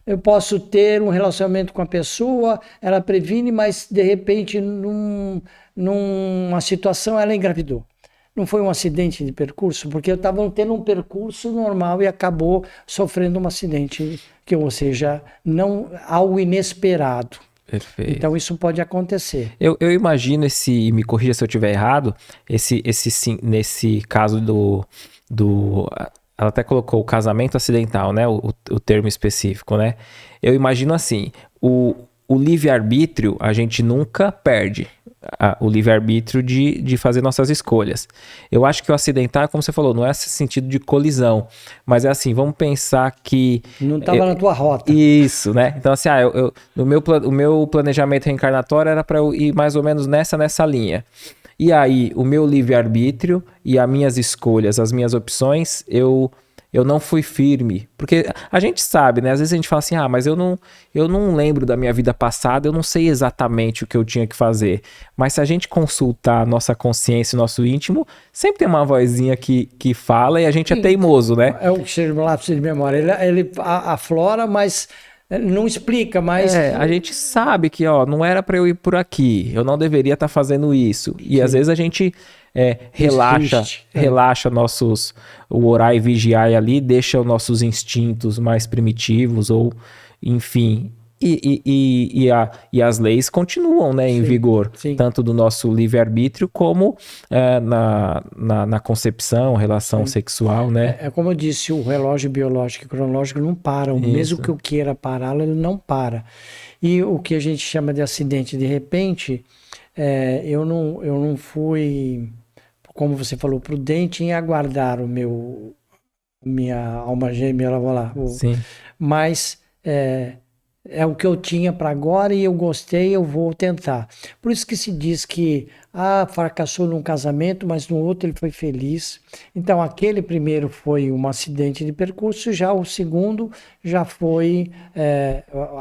Eu posso ter um relacionamento com a pessoa, ela previne, mas de repente numa situação ela engravidou. Não foi um acidente de percurso, porque eu estava tendo um percurso normal e acabou sofrendo um acidente, ou seja, não, algo inesperado. Perfeito. Então isso pode acontecer. Eu imagino me corrija se eu estiver errado, nesse caso ela até colocou o casamento acidental, né? O termo específico, né? Eu imagino assim, o livre-arbítrio a gente nunca perde. O livre-arbítrio de fazer nossas escolhas. Eu acho que o acidental, como você falou, não é esse sentido de colisão, mas é assim, vamos pensar que... Não estava na tua rota. Isso, né? Então assim, o meu planejamento reencarnatório era para eu ir mais ou menos nessa linha. E aí, o meu livre-arbítrio e as minhas escolhas, as minhas opções, eu não fui firme. Porque a gente sabe, né? Às vezes a gente fala assim, mas eu não lembro da minha vida passada, eu não sei exatamente o que eu tinha que fazer. Mas se a gente consultar a nossa consciência, o nosso íntimo, sempre tem uma vozinha que fala e a gente é teimoso, né? É o que chama lápis de memória. Ele aflora, mas... não explica, mas... a gente sabe que, não era para eu ir por aqui, eu não deveria estar fazendo isso. E Sim. Às vezes a gente relaxa o orar e vigiar ali, deixa os nossos instintos mais primitivos, ou enfim... E as leis continuam, né, em vigor, tanto do nosso livre-arbítrio como na concepção, relação sexual, né? É como eu disse, o relógio biológico e cronológico não param, mesmo que eu queira pará-lo, ele não para. E o que a gente chama de acidente, de repente, eu não fui, como você falou, prudente em aguardar minha alma gêmea, Sim. Mas... é o que eu tinha para agora e eu gostei, eu vou tentar. Por isso que se diz que fracassou num casamento, mas no outro ele foi feliz. Então aquele primeiro foi um acidente de percurso, já o segundo já foi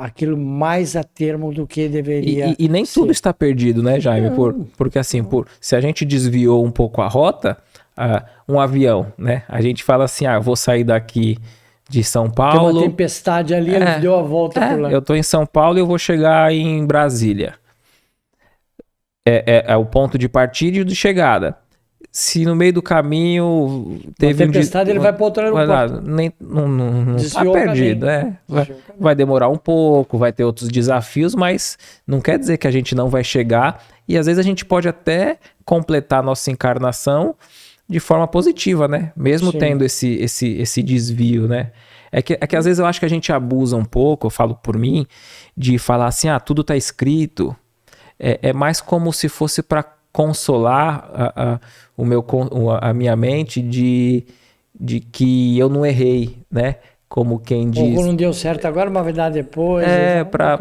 aquilo mais a termo do que deveria e nem ser. Tudo está perdido, né, Jaime? Porque assim, se a gente desviou um pouco a rota, um avião, né? A gente fala assim, eu vou sair daqui de São Paulo. Tem uma tempestade ali, ele deu a volta por lá. Eu tô em São Paulo e eu vou chegar em Brasília. É o ponto de partida e de chegada. Se no meio do caminho teve uma tempestade, ele vai para outro aeroporto. Não tá perdido, vai demorar um pouco, vai ter outros desafios, mas não quer dizer que a gente não vai chegar. E às vezes a gente pode até completar a nossa encarnação de forma positiva, né? Mesmo tendo esse desvio, né? É que às vezes eu acho que a gente abusa um pouco, eu falo por mim, de falar assim, tudo tá escrito. É mais como se fosse para consolar a minha mente de que eu não errei, né? Como quem diz... Ou não deu certo agora, mas vai dar depois. Para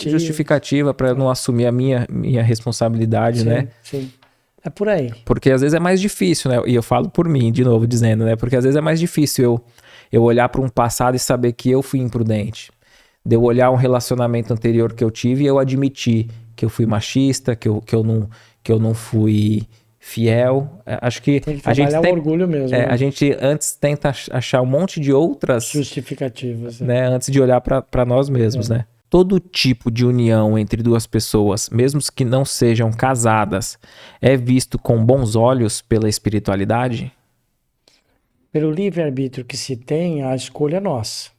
justificativa. Para não assumir a minha responsabilidade, né? Sim. É por aí. Porque às vezes é mais difícil, né? E eu falo por mim, de novo, dizendo, né? Porque às vezes é mais difícil eu olhar para um passado e saber que eu fui imprudente. De eu olhar um relacionamento anterior que eu tive e eu admitir que eu fui machista, que eu não fui fiel. Acho que tem que trabalhar o orgulho mesmo. A gente antes tenta achar um monte de outras... justificativas. Né? Antes de olhar para nós mesmos, né? Todo tipo de união entre duas pessoas, mesmo que não sejam casadas, é visto com bons olhos pela espiritualidade? Pelo livre-arbítrio que se tem, a escolha é nossa.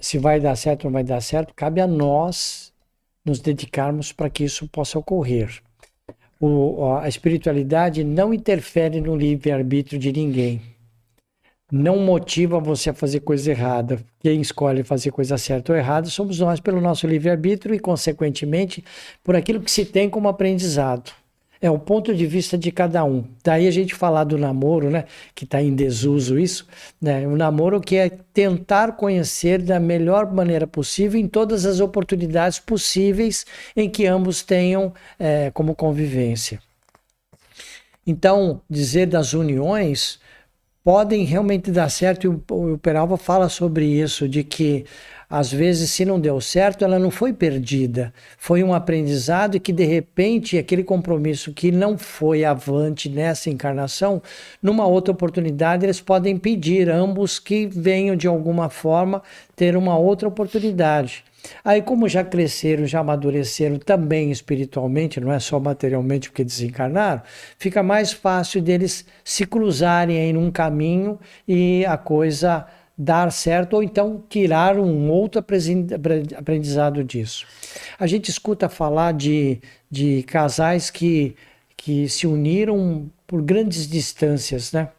Se vai dar certo ou não vai dar certo, cabe a nós nos dedicarmos para que isso possa ocorrer. A espiritualidade não interfere no livre-arbítrio de ninguém. Não motiva você a fazer coisa errada. Quem escolhe fazer coisa certa ou errada somos nós, pelo nosso livre-arbítrio e, consequentemente, por aquilo que se tem como aprendizado. É o ponto de vista de cada um. Daí a gente falar do namoro, né? Que está em desuso isso, né? O namoro que é tentar conhecer da melhor maneira possível em todas as oportunidades possíveis em que ambos tenham como convivência. Então, dizer das uniões... podem realmente dar certo, e o Peralva fala sobre isso, de que às vezes se não deu certo, ela não foi perdida, foi um aprendizado e que de repente aquele compromisso que não foi avante nessa encarnação, numa outra oportunidade eles podem pedir ambos que venham de alguma forma ter uma outra oportunidade. Aí, como já cresceram, já amadureceram também espiritualmente, não é só materialmente porque desencarnaram, fica mais fácil deles se cruzarem aí num caminho e a coisa dar certo, ou então tirar um outro aprendizado disso. A gente escuta falar de casais que se uniram por grandes distâncias, né?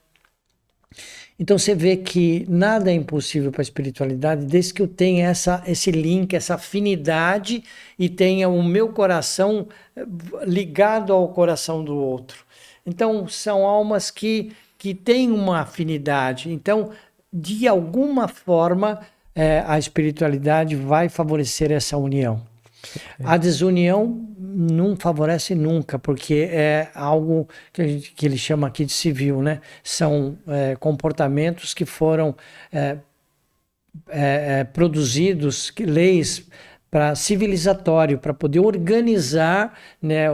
Então você vê que nada é impossível para a espiritualidade, desde que eu tenha esse link, essa afinidade e tenha o meu coração ligado ao coração do outro. Então são almas que têm uma afinidade. Então, de alguma forma, a espiritualidade vai favorecer essa união. A desunião não favorece nunca, porque é algo que ele chama aqui de civil, né? São comportamentos que foram produzidos, leis para civilizatório, para poder organizar, né,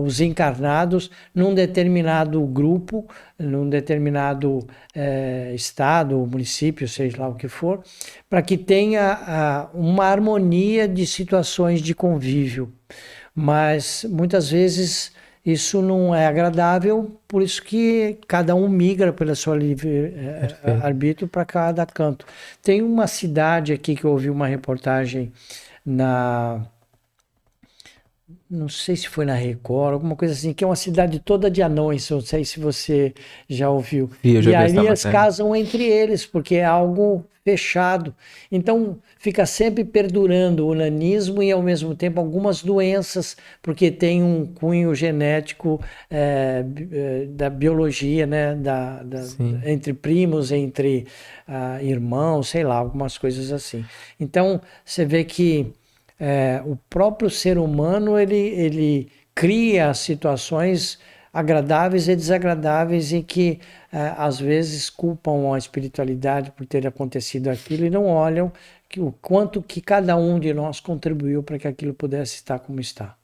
os encarnados num determinado grupo, num determinado estado, município, seja lá o que for, para que tenha uma harmonia de situações de convívio. Mas muitas vezes isso não é agradável, por isso que cada um migra pela sua livre arbítrio para cada canto. Tem uma cidade aqui que eu ouvi uma reportagem não sei se foi na Record, alguma coisa assim, que é uma cidade toda de anões, não sei se você já ouviu. E aí eles casam entre eles, porque é algo fechado. Então fica sempre perdurando o nanismo e ao mesmo tempo algumas doenças, porque tem um cunho genético da biologia, né? Entre primos, entre irmãos, sei lá, algumas coisas assim. Então você vê que o próprio ser humano ele cria situações agradáveis e desagradáveis e que às vezes culpam a espiritualidade por ter acontecido aquilo e não olham o quanto que cada um de nós contribuiu para que aquilo pudesse estar como está.